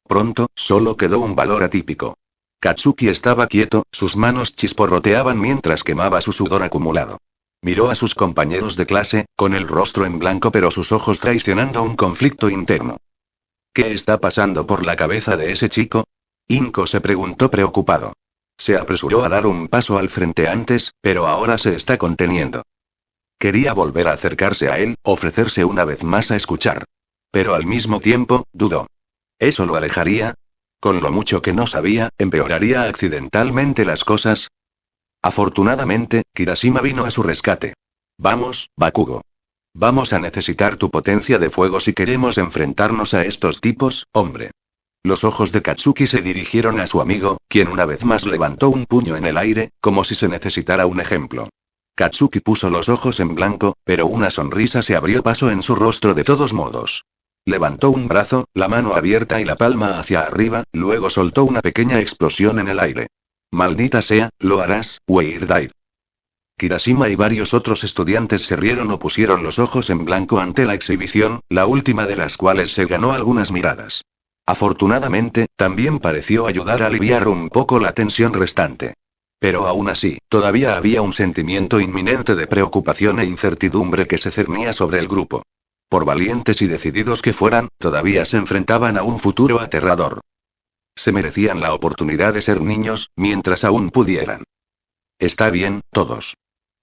Pronto, solo quedó un valor atípico. Katsuki estaba quieto, sus manos chisporroteaban mientras quemaba su sudor acumulado. Miró a sus compañeros de clase, con el rostro en blanco pero sus ojos traicionando un conflicto interno. ¿Qué está pasando por la cabeza de ese chico? Inko se preguntó preocupado. Se apresuró a dar un paso al frente antes, pero ahora se está conteniendo. Quería volver a acercarse a él, ofrecerse una vez más a escuchar. Pero al mismo tiempo, dudó. ¿Eso lo alejaría? Con lo mucho que no sabía, ¿empeoraría accidentalmente las cosas? Afortunadamente, Kirashima vino a su rescate. Vamos, Bakugo. Vamos a necesitar tu potencia de fuego si queremos enfrentarnos a estos tipos, hombre. Los ojos de Katsuki se dirigieron a su amigo, quien una vez más levantó un puño en el aire, como si se necesitara un ejemplo. Katsuki puso los ojos en blanco, pero una sonrisa se abrió paso en su rostro de todos modos. Levantó un brazo, la mano abierta y la palma hacia arriba, luego soltó una pequeña explosión en el aire. Maldita sea, lo harás, Weirdai. Kirashima y varios otros estudiantes se rieron o pusieron los ojos en blanco ante la exhibición, la última de las cuales se ganó algunas miradas. Afortunadamente, también pareció ayudar a aliviar un poco la tensión restante. Pero aún así, todavía había un sentimiento inminente de preocupación e incertidumbre que se cernía sobre el grupo. Por valientes y decididos que fueran, todavía se enfrentaban a un futuro aterrador. Se merecían la oportunidad de ser niños, mientras aún pudieran. Está bien, todos.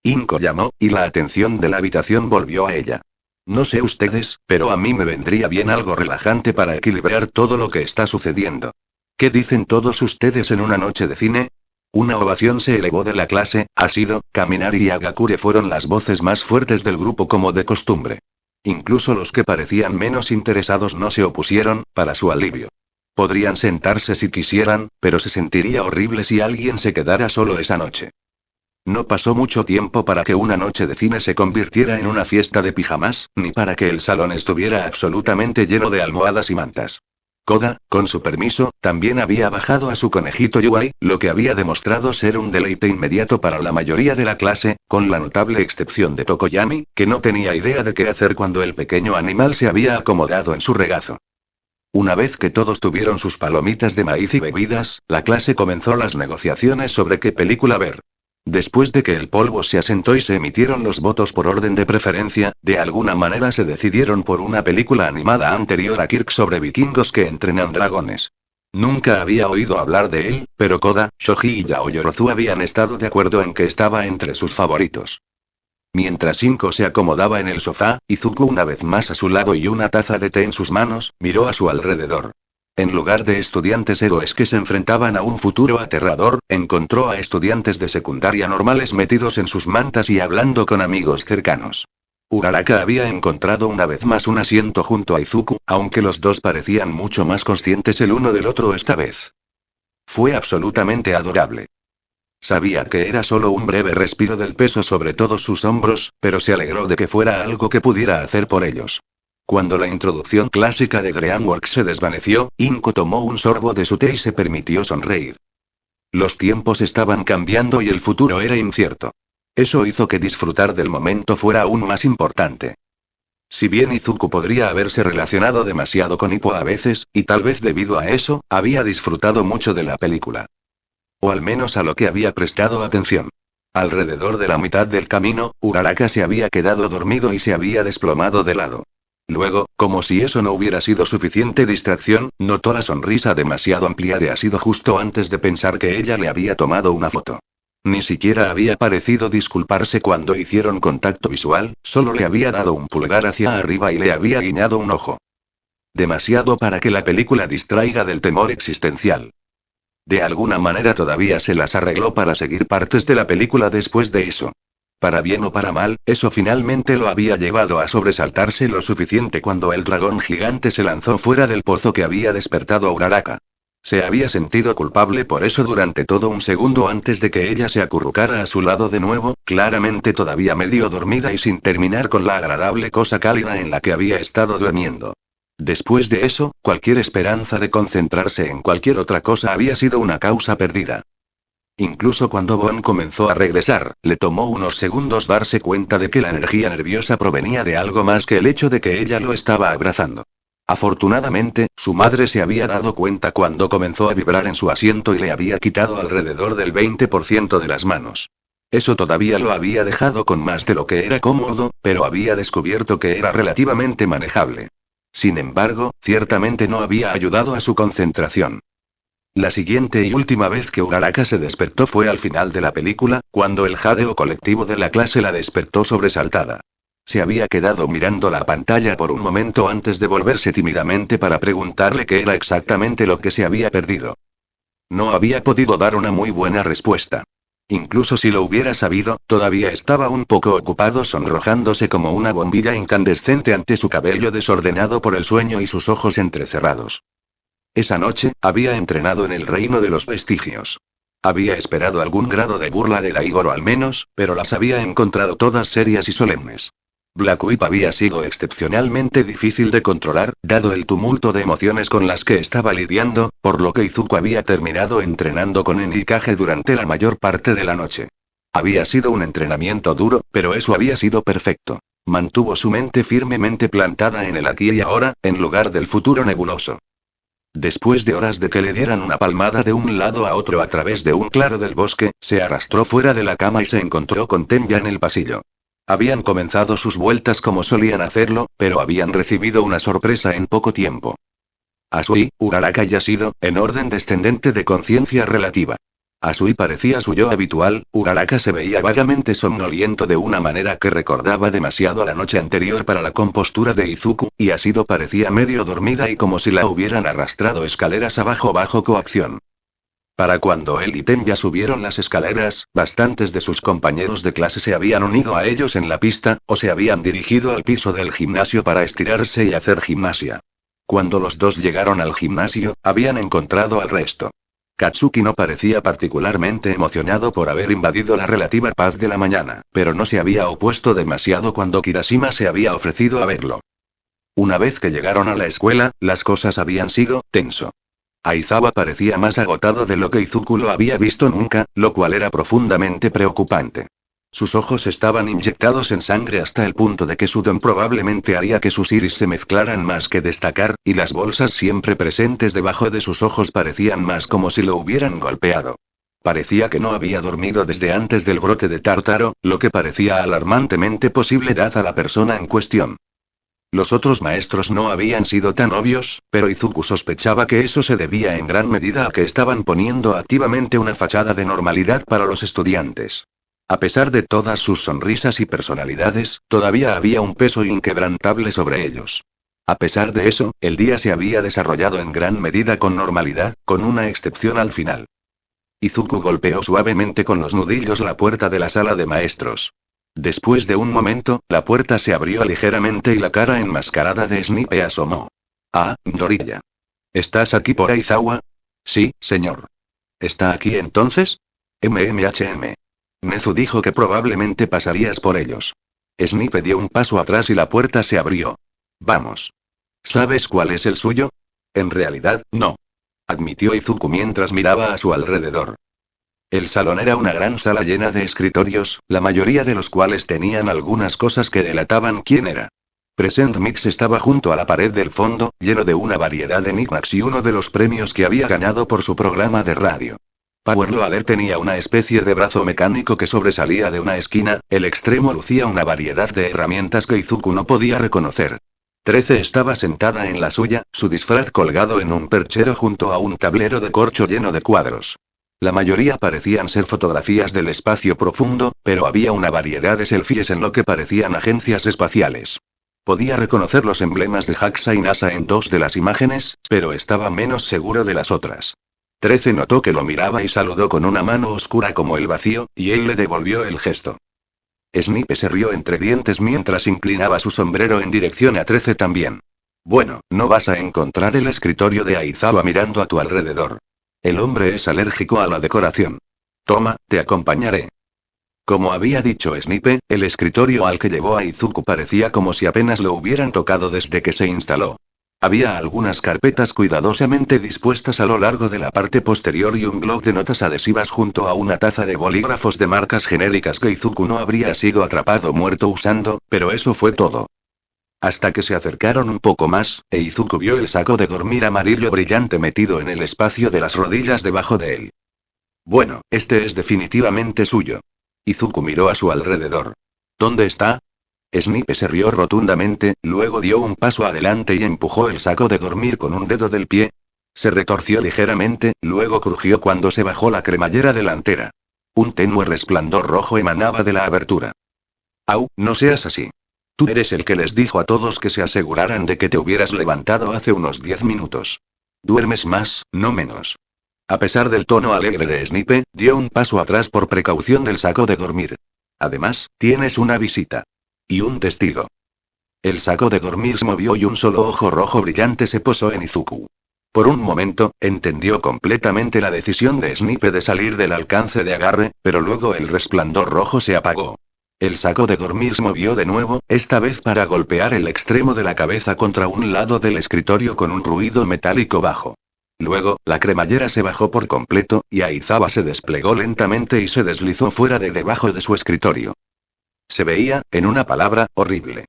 Inko llamó, y la atención de la habitación volvió a ella. No sé ustedes, pero a mí me vendría bien algo relajante para equilibrar todo lo que está sucediendo. ¿Qué dicen todos ustedes en una noche de cine? Una ovación se elevó de la clase. Asido, Kaminari y Agakure fueron las voces más fuertes del grupo como de costumbre. Incluso los que parecían menos interesados no se opusieron, para su alivio. Podrían sentarse si quisieran, pero se sentiría horrible si alguien se quedara solo esa noche. No pasó mucho tiempo para que una noche de cine se convirtiera en una fiesta de pijamas, ni para que el salón estuviera absolutamente lleno de almohadas y mantas. Koga, con su permiso, también había bajado a su conejito Yuai, lo que había demostrado ser un deleite inmediato para la mayoría de la clase, con la notable excepción de Tokoyami, que no tenía idea de qué hacer cuando el pequeño animal se había acomodado en su regazo. Una vez que todos tuvieron sus palomitas de maíz y bebidas, la clase comenzó las negociaciones sobre qué película ver. Después de que el polvo se asentó y se emitieron los votos por orden de preferencia, de alguna manera se decidieron por una película animada anterior a Kirk sobre vikingos que entrenan dragones. Nunca había oído hablar de él, pero Koda, Shoji y Yao Yorozu habían estado de acuerdo en que estaba entre sus favoritos. Mientras Inko se acomodaba en el sofá, Izuku una vez más a su lado y una taza de té en sus manos, miró a su alrededor. En lugar de estudiantes héroes que se enfrentaban a un futuro aterrador, encontró a estudiantes de secundaria normales metidos en sus mantas y hablando con amigos cercanos. Uraraka había encontrado una vez más un asiento junto a Izuku, aunque los dos parecían mucho más conscientes el uno del otro esta vez. Fue absolutamente adorable. Sabía que era solo un breve respiro del peso sobre todos sus hombros, pero se alegró de que fuera algo que pudiera hacer por ellos. Cuando la introducción clásica de Dreamworks se desvaneció, Inko tomó un sorbo de su té y se permitió sonreír. Los tiempos estaban cambiando y el futuro era incierto. Eso hizo que disfrutar del momento fuera aún más importante. Si bien Izuku podría haberse relacionado demasiado con Hippo a veces, y tal vez debido a eso, había disfrutado mucho de la película. O al menos a lo que había prestado atención. Alrededor de la mitad del camino, Uraraka se había quedado dormido y se había desplomado de lado. Luego, como si eso no hubiera sido suficiente distracción, notó la sonrisa demasiado amplia de Asido justo antes de pensar que ella le había tomado una foto. Ni siquiera había parecido disculparse cuando hicieron contacto visual, solo le había dado un pulgar hacia arriba y le había guiñado un ojo. Demasiado para que la película distraiga del temor existencial. De alguna manera todavía se las arregló para seguir partes de la película después de eso. Para bien o para mal, eso finalmente lo había llevado a sobresaltarse lo suficiente cuando el dragón gigante se lanzó fuera del pozo que había despertado a Uraraka. Se había sentido culpable por eso durante todo un segundo antes de que ella se acurrucara a su lado de nuevo, claramente todavía medio dormida y sin terminar con la agradable cosa cálida en la que había estado durmiendo. Después de eso, cualquier esperanza de concentrarse en cualquier otra cosa había sido una causa perdida. Incluso cuando Bon comenzó a regresar, le tomó unos segundos darse cuenta de que la energía nerviosa provenía de algo más que el hecho de que ella lo estaba abrazando. Afortunadamente, su madre se había dado cuenta cuando comenzó a vibrar en su asiento y le había quitado alrededor del 20% de las manos. Eso todavía lo había dejado con más de lo que era cómodo, pero había descubierto que era relativamente manejable. Sin embargo, ciertamente no había ayudado a su concentración. La siguiente y última vez que Uraraka se despertó fue al final de la película, cuando el jadeo colectivo de la clase la despertó sobresaltada. Se había quedado mirando la pantalla por un momento antes de volverse tímidamente para preguntarle qué era exactamente lo que se había perdido. No había podido dar una muy buena respuesta. Incluso si lo hubiera sabido, todavía estaba un poco ocupado sonrojándose como una bombilla incandescente ante su cabello desordenado por el sueño y sus ojos entrecerrados. Esa noche, había entrenado en el reino de los vestigios. Había esperado algún grado de burla de Daigoro al menos, pero las había encontrado todas serias y solemnes. Black Whip había sido excepcionalmente difícil de controlar, dado el tumulto de emociones con las que estaba lidiando, por lo que Izuku había terminado entrenando con Enikage durante la mayor parte de la noche. Había sido un entrenamiento duro, pero eso había sido perfecto. Mantuvo su mente firmemente plantada en el aquí y ahora, en lugar del futuro nebuloso. Después de horas de que le dieran una palmada de un lado a otro a través de un claro del bosque, se arrastró fuera de la cama y se encontró con Tenya en el pasillo. Habían comenzado sus vueltas como solían hacerlo, pero habían recibido una sorpresa en poco tiempo. Asui, Uraraka y Yasido, en orden descendente de conciencia relativa. Asui parecía su yo habitual, Uraraka se veía vagamente somnoliento de una manera que recordaba demasiado a la noche anterior para la compostura de Izuku, y Yasido parecía medio dormida y como si la hubieran arrastrado escaleras abajo bajo coacción. Para cuando él y Tenya subieron las escaleras, bastantes de sus compañeros de clase se habían unido a ellos en la pista, o se habían dirigido al piso del gimnasio para estirarse y hacer gimnasia. Cuando los dos llegaron al gimnasio, habían encontrado al resto. Katsuki no parecía particularmente emocionado por haber invadido la relativa paz de la mañana, pero no se había opuesto demasiado cuando Kirashima se había ofrecido a verlo. Una vez que llegaron a la escuela, las cosas habían sido tenso. Aizawa parecía más agotado de lo que Izuku lo había visto nunca, lo cual era profundamente preocupante. Sus ojos estaban inyectados en sangre hasta el punto de que su don probablemente haría que sus iris se mezclaran más que destacar, y las bolsas siempre presentes debajo de sus ojos parecían más como si lo hubieran golpeado. Parecía que no había dormido desde antes del brote de Tártaro, lo que parecía alarmantemente posible dada la persona en cuestión. Los otros maestros no habían sido tan obvios, pero Izuku sospechaba que eso se debía en gran medida a que estaban poniendo activamente una fachada de normalidad para los estudiantes. A pesar de todas sus sonrisas y personalidades, todavía había un peso inquebrantable sobre ellos. A pesar de eso, el día se había desarrollado en gran medida con normalidad, con una excepción al final. Izuku golpeó suavemente con los nudillos la puerta de la sala de maestros. Después de un momento, la puerta se abrió ligeramente y la cara enmascarada de Snipe asomó. Ah, Dorilla. ¿Estás aquí por Aizawa? Sí, señor. ¿Está aquí entonces? MMHM. Nezu dijo que probablemente pasarías por ellos. Snipe dio un paso atrás y la puerta se abrió. Vamos. ¿Sabes cuál es el suyo? En realidad, no. Admitió Izuku mientras miraba a su alrededor. El salón era una gran sala llena de escritorios, la mayoría de los cuales tenían algunas cosas que delataban quién era. Present Mix estaba junto a la pared del fondo, lleno de una variedad de knickknacks y uno de los premios que había ganado por su programa de radio. Power Loader tenía una especie de brazo mecánico que sobresalía de una esquina, el extremo lucía una variedad de herramientas que Izuku no podía reconocer. 13 estaba sentada en la suya, su disfraz colgado en un perchero junto a un tablero de corcho lleno de cuadros. La mayoría parecían ser fotografías del espacio profundo, pero había una variedad de selfies en lo que parecían agencias espaciales. Podía reconocer los emblemas de JAXA y NASA en dos de las imágenes, pero estaba menos seguro de las otras. 13 notó que lo miraba y saludó con una mano oscura como el vacío, y él le devolvió el gesto. Snipe se rió entre dientes mientras inclinaba su sombrero en dirección a 13 también. Bueno, no vas a encontrar el escritorio de Aizawa mirando a tu alrededor. El hombre es alérgico a la decoración. Toma, te acompañaré. Como había dicho Snipe, el escritorio al que llevó a Izuku parecía como si apenas lo hubieran tocado desde que se instaló. Había algunas carpetas cuidadosamente dispuestas a lo largo de la parte posterior y un bloc de notas adhesivas junto a una taza de bolígrafos de marcas genéricas que Izuku no habría sido atrapado muerto usando, pero eso fue todo. Hasta que se acercaron un poco más, e Izuku vio el saco de dormir amarillo brillante metido en el espacio de las rodillas debajo de él. Bueno, este es definitivamente suyo. Izuku miró a su alrededor. ¿Dónde está? Snipe se rió rotundamente, luego dio un paso adelante y empujó el saco de dormir con un dedo del pie. Se retorció ligeramente, luego crujió cuando se bajó la cremallera delantera. Un tenue resplandor rojo emanaba de la abertura. Au, no seas así. Tú eres el que les dijo a todos que se aseguraran de que te hubieras levantado hace unos 10 minutos. Duermes más, no menos. A pesar del tono alegre de Snipe, dio un paso atrás por precaución del saco de dormir. Además, tienes una visita. Y un testigo. El saco de dormir se movió y un solo ojo rojo brillante se posó en Izuku. Por un momento, entendió completamente la decisión de Snipe de salir del alcance de agarre, pero luego el resplandor rojo se apagó. El saco de dormir se movió de nuevo, esta vez para golpear el extremo de la cabeza contra un lado del escritorio con un ruido metálico bajo. Luego, la cremallera se bajó por completo, y Aizawa se desplegó lentamente y se deslizó fuera de debajo de su escritorio. Se veía, en una palabra, horrible.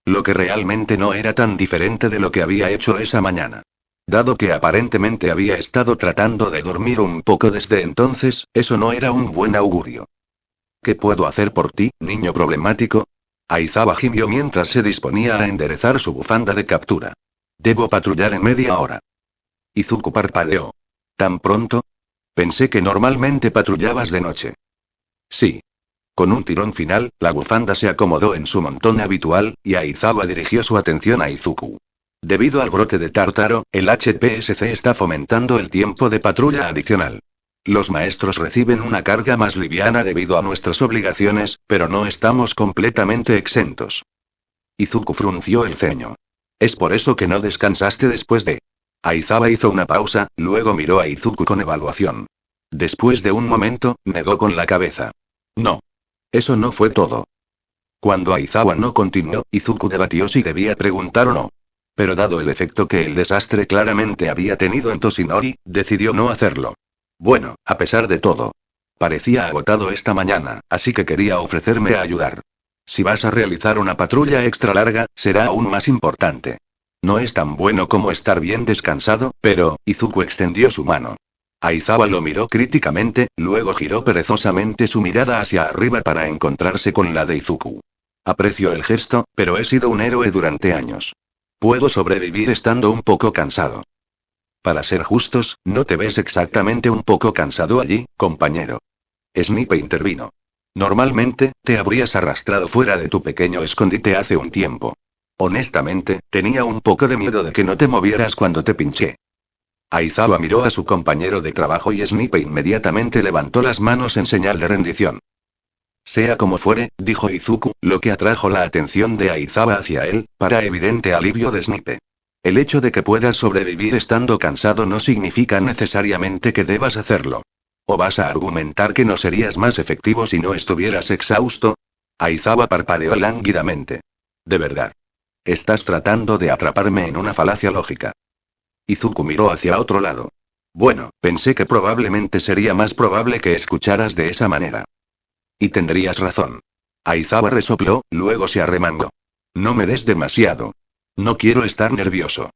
Lo que realmente no era tan diferente de lo que había hecho esa mañana. Dado que aparentemente había estado tratando de dormir un poco desde entonces, eso no era un buen augurio. ¿Qué puedo hacer por ti, niño problemático? Aizawa gimió mientras se disponía a enderezar su bufanda de captura. Debo patrullar en media hora. Izuku parpadeó. ¿Tan pronto? Pensé que normalmente patrullabas de noche. Sí. Con un tirón final, la bufanda se acomodó en su montón habitual, y Aizawa dirigió su atención a Izuku. Debido al brote de Tártaro, el HPSC está fomentando el tiempo de patrulla adicional. Los maestros reciben una carga más liviana debido a nuestras obligaciones, pero no estamos completamente exentos. Izuku frunció el ceño. ¿Es por eso que no descansaste después de...? Aizawa hizo una pausa, luego miró a Izuku con evaluación. Después de un momento, negó con la cabeza. No. Eso no fue todo. Cuando Aizawa no continuó, Izuku debatió si debía preguntar o no. Pero dado el efecto que el desastre claramente había tenido en Toshinori, decidió no hacerlo. Bueno, a pesar de todo. Parecía agotado esta mañana, así que quería ofrecerme a ayudar. Si vas a realizar una patrulla extra larga, será aún más importante. No es tan bueno como estar bien descansado, pero, Izuku extendió su mano. Aizawa lo miró críticamente, luego giró perezosamente su mirada hacia arriba para encontrarse con la de Izuku. Aprecio el gesto, pero he sido un héroe durante años. Puedo sobrevivir estando un poco cansado. Para ser justos, no te ves exactamente un poco cansado allí, compañero. Snipe intervino. Normalmente, te habrías arrastrado fuera de tu pequeño escondite hace un tiempo. Honestamente, tenía un poco de miedo de que no te movieras cuando te pinché. Aizawa miró a su compañero de trabajo y Snipe inmediatamente levantó las manos en señal de rendición. Sea como fuere, dijo Izuku, lo que atrajo la atención de Aizawa hacia él, para evidente alivio de Snipe. El hecho de que puedas sobrevivir estando cansado no significa necesariamente que debas hacerlo. ¿O vas a argumentar que no serías más efectivo si no estuvieras exhausto? Aizawa parpadeó lánguidamente. De verdad. Estás tratando de atraparme en una falacia lógica. Izuku miró hacia otro lado. Bueno, pensé que probablemente sería más probable que escucharas de esa manera. Y tendrías razón. Aizawa resopló, luego se arremangó. No me des demasiado. No quiero estar nervioso.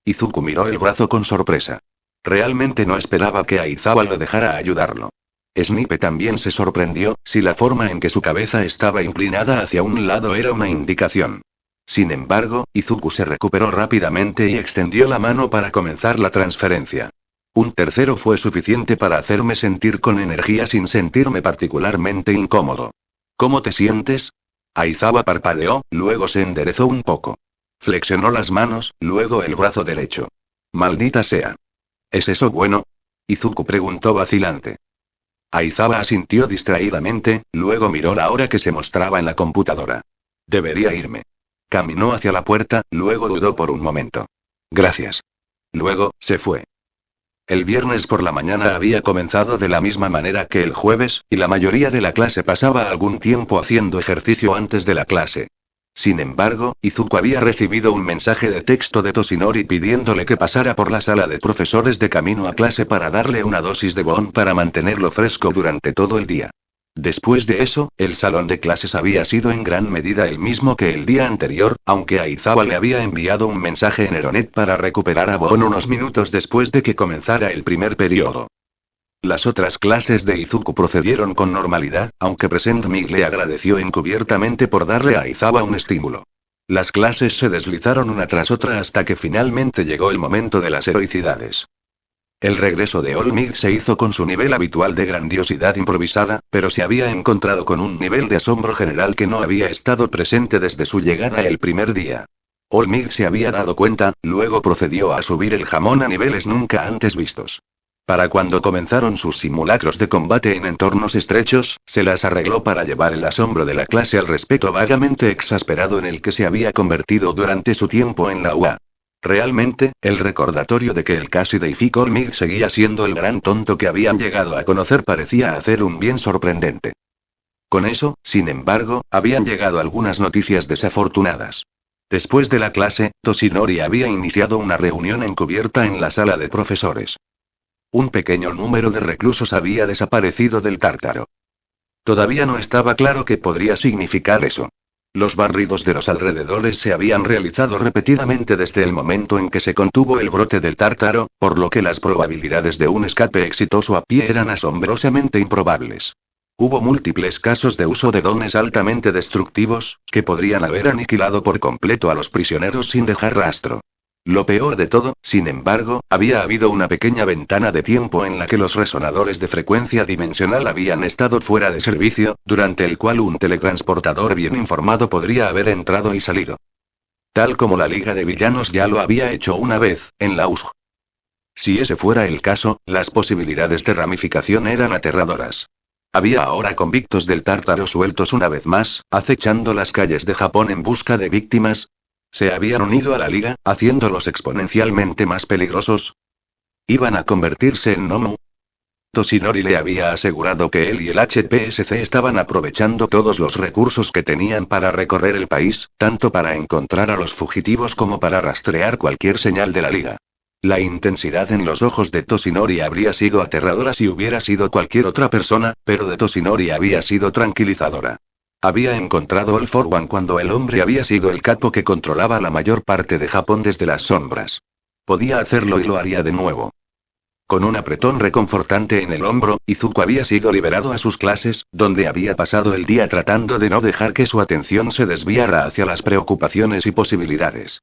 Izuku miró el brazo con sorpresa. Realmente no esperaba que Aizawa lo dejara ayudarlo. Snipe también se sorprendió, si la forma en que su cabeza estaba inclinada hacia un lado era una indicación. Sin embargo, Izuku se recuperó rápidamente y extendió la mano para comenzar la transferencia. Un tercero fue suficiente para hacerme sentir con energía sin sentirme particularmente incómodo. ¿Cómo te sientes? Aizawa parpadeó, luego se enderezó un poco. Flexionó las manos, luego el brazo derecho. Maldita sea. ¿Es eso bueno? Izuku preguntó vacilante. Aizawa asintió distraídamente, luego miró la hora que se mostraba en la computadora. Debería irme. Caminó hacia la puerta, luego dudó por un momento. Gracias. Luego, se fue. El viernes por la mañana había comenzado de la misma manera que el jueves, y la mayoría de la clase pasaba algún tiempo haciendo ejercicio antes de la clase. Sin embargo, Izuku había recibido un mensaje de texto de Toshinori pidiéndole que pasara por la sala de profesores de camino a clase para darle una dosis de Bon para mantenerlo fresco durante todo el día. Después de eso, el salón de clases había sido en gran medida el mismo que el día anterior, aunque Aizawa le había enviado un mensaje en Eronet para recuperar a Bon unos minutos después de que comenzara el primer periodo. Las otras clases de Izuku procedieron con normalidad, aunque Present Mig le agradeció encubiertamente por darle a Aizawa un estímulo. Las clases se deslizaron una tras otra hasta que finalmente llegó el momento de las heroicidades. El regreso de All Might se hizo con su nivel habitual de grandiosidad improvisada, pero se había encontrado con un nivel de asombro general que no había estado presente desde su llegada el primer día. All Might se había dado cuenta, luego procedió a subir el jamón a niveles nunca antes vistos. Para cuando comenzaron sus simulacros de combate en entornos estrechos, se las arregló para llevar el asombro de la clase al respeto vagamente exasperado en el que se había convertido durante su tiempo en la UA. Realmente, el recordatorio de que el Cassie de All Might seguía siendo el gran tonto que habían llegado a conocer parecía hacer un bien sorprendente. Con eso, sin embargo, habían llegado algunas noticias desafortunadas. Después de la clase, Toshinori había iniciado una reunión encubierta en la sala de profesores. Un pequeño número de reclusos había desaparecido del Tártaro. Todavía no estaba claro qué podría significar eso. Los barridos de los alrededores se habían realizado repetidamente desde el momento en que se contuvo el brote del Tártaro, por lo que las probabilidades de un escape exitoso a pie eran asombrosamente improbables. Hubo múltiples casos de uso de dones altamente destructivos, que podrían haber aniquilado por completo a los prisioneros sin dejar rastro. Lo peor de todo, sin embargo, había habido una pequeña ventana de tiempo en la que los resonadores de frecuencia dimensional habían estado fuera de servicio, durante el cual un teletransportador bien informado podría haber entrado y salido. Tal como la Liga de Villanos ya lo había hecho una vez, en la USG. Si ese fuera el caso, las posibilidades de ramificación eran aterradoras. Había ahora convictos del Tártaro sueltos una vez más, acechando las calles de Japón en busca de víctimas. ¿Se habían unido a la Liga, haciéndolos exponencialmente más peligrosos? ¿Iban a convertirse en Nomu? Toshinori le había asegurado que él y el HPSC estaban aprovechando todos los recursos que tenían para recorrer el país, tanto para encontrar a los fugitivos como para rastrear cualquier señal de la Liga. La intensidad en los ojos de Toshinori habría sido aterradora si hubiera sido cualquier otra persona, pero de Toshinori había sido tranquilizadora. Había encontrado All for One cuando el hombre había sido el capo que controlaba la mayor parte de Japón desde las sombras. Podía hacerlo y lo haría de nuevo. Con un apretón reconfortante en el hombro, Izuku había sido liberado a sus clases, donde había pasado el día tratando de no dejar que su atención se desviara hacia las preocupaciones y posibilidades.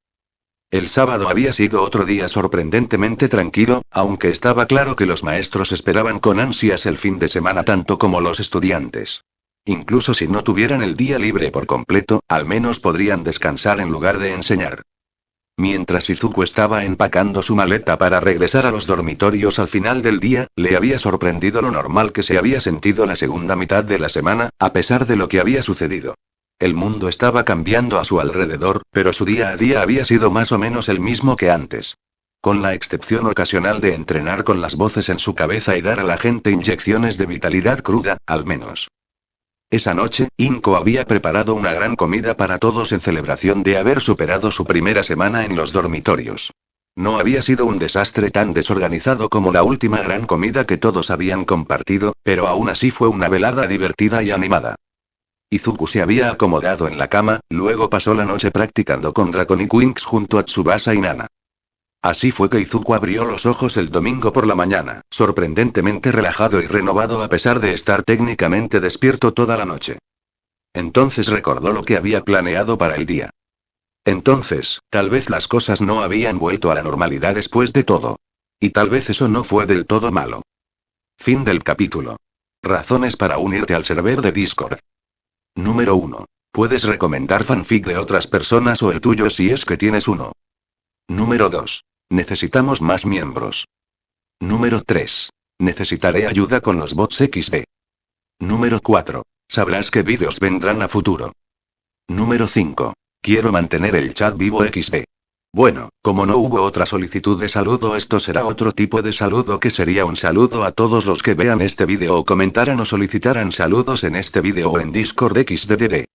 El sábado había sido otro día sorprendentemente tranquilo, aunque estaba claro que los maestros esperaban con ansias el fin de semana tanto como los estudiantes. Incluso si no tuvieran el día libre por completo, al menos podrían descansar en lugar de enseñar. Mientras Izuku estaba empacando su maleta para regresar a los dormitorios al final del día, le había sorprendido lo normal que se había sentido la segunda mitad de la semana, a pesar de lo que había sucedido. El mundo estaba cambiando a su alrededor, pero su día a día había sido más o menos el mismo que antes. Con la excepción ocasional de entrenar con las voces en su cabeza y dar a la gente inyecciones de vitalidad cruda, al menos. Esa noche, Inko había preparado una gran comida para todos en celebración de haber superado su primera semana en los dormitorios. No había sido un desastre tan desorganizado como la última gran comida que todos habían compartido, pero aún así fue una velada divertida y animada. Izuku se había acomodado en la cama, luego pasó la noche practicando con Draconic Wings junto a Tsubasa y Nana. Así fue que Izuku abrió los ojos el domingo por la mañana, sorprendentemente relajado y renovado a pesar de estar técnicamente despierto toda la noche. Entonces recordó lo que había planeado para el día. Entonces, tal vez las cosas no habían vuelto a la normalidad después de todo. Y tal vez eso no fue del todo malo. Fin del capítulo. Razones para unirte al server de Discord. Número 1. Puedes recomendar fanfic de otras personas o el tuyo si es que tienes uno. Número 2. Necesitamos más miembros. Número 3. Necesitaré ayuda con los bots XD. Número 4. Sabrás qué vídeos vendrán a futuro. Número 5. Quiero mantener el chat vivo XD. Bueno, como no hubo otra solicitud de saludo, esto será otro tipo de saludo que sería un saludo a todos los que vean este vídeo o comentaran o solicitaran saludos en este vídeo o en Discord XDDD.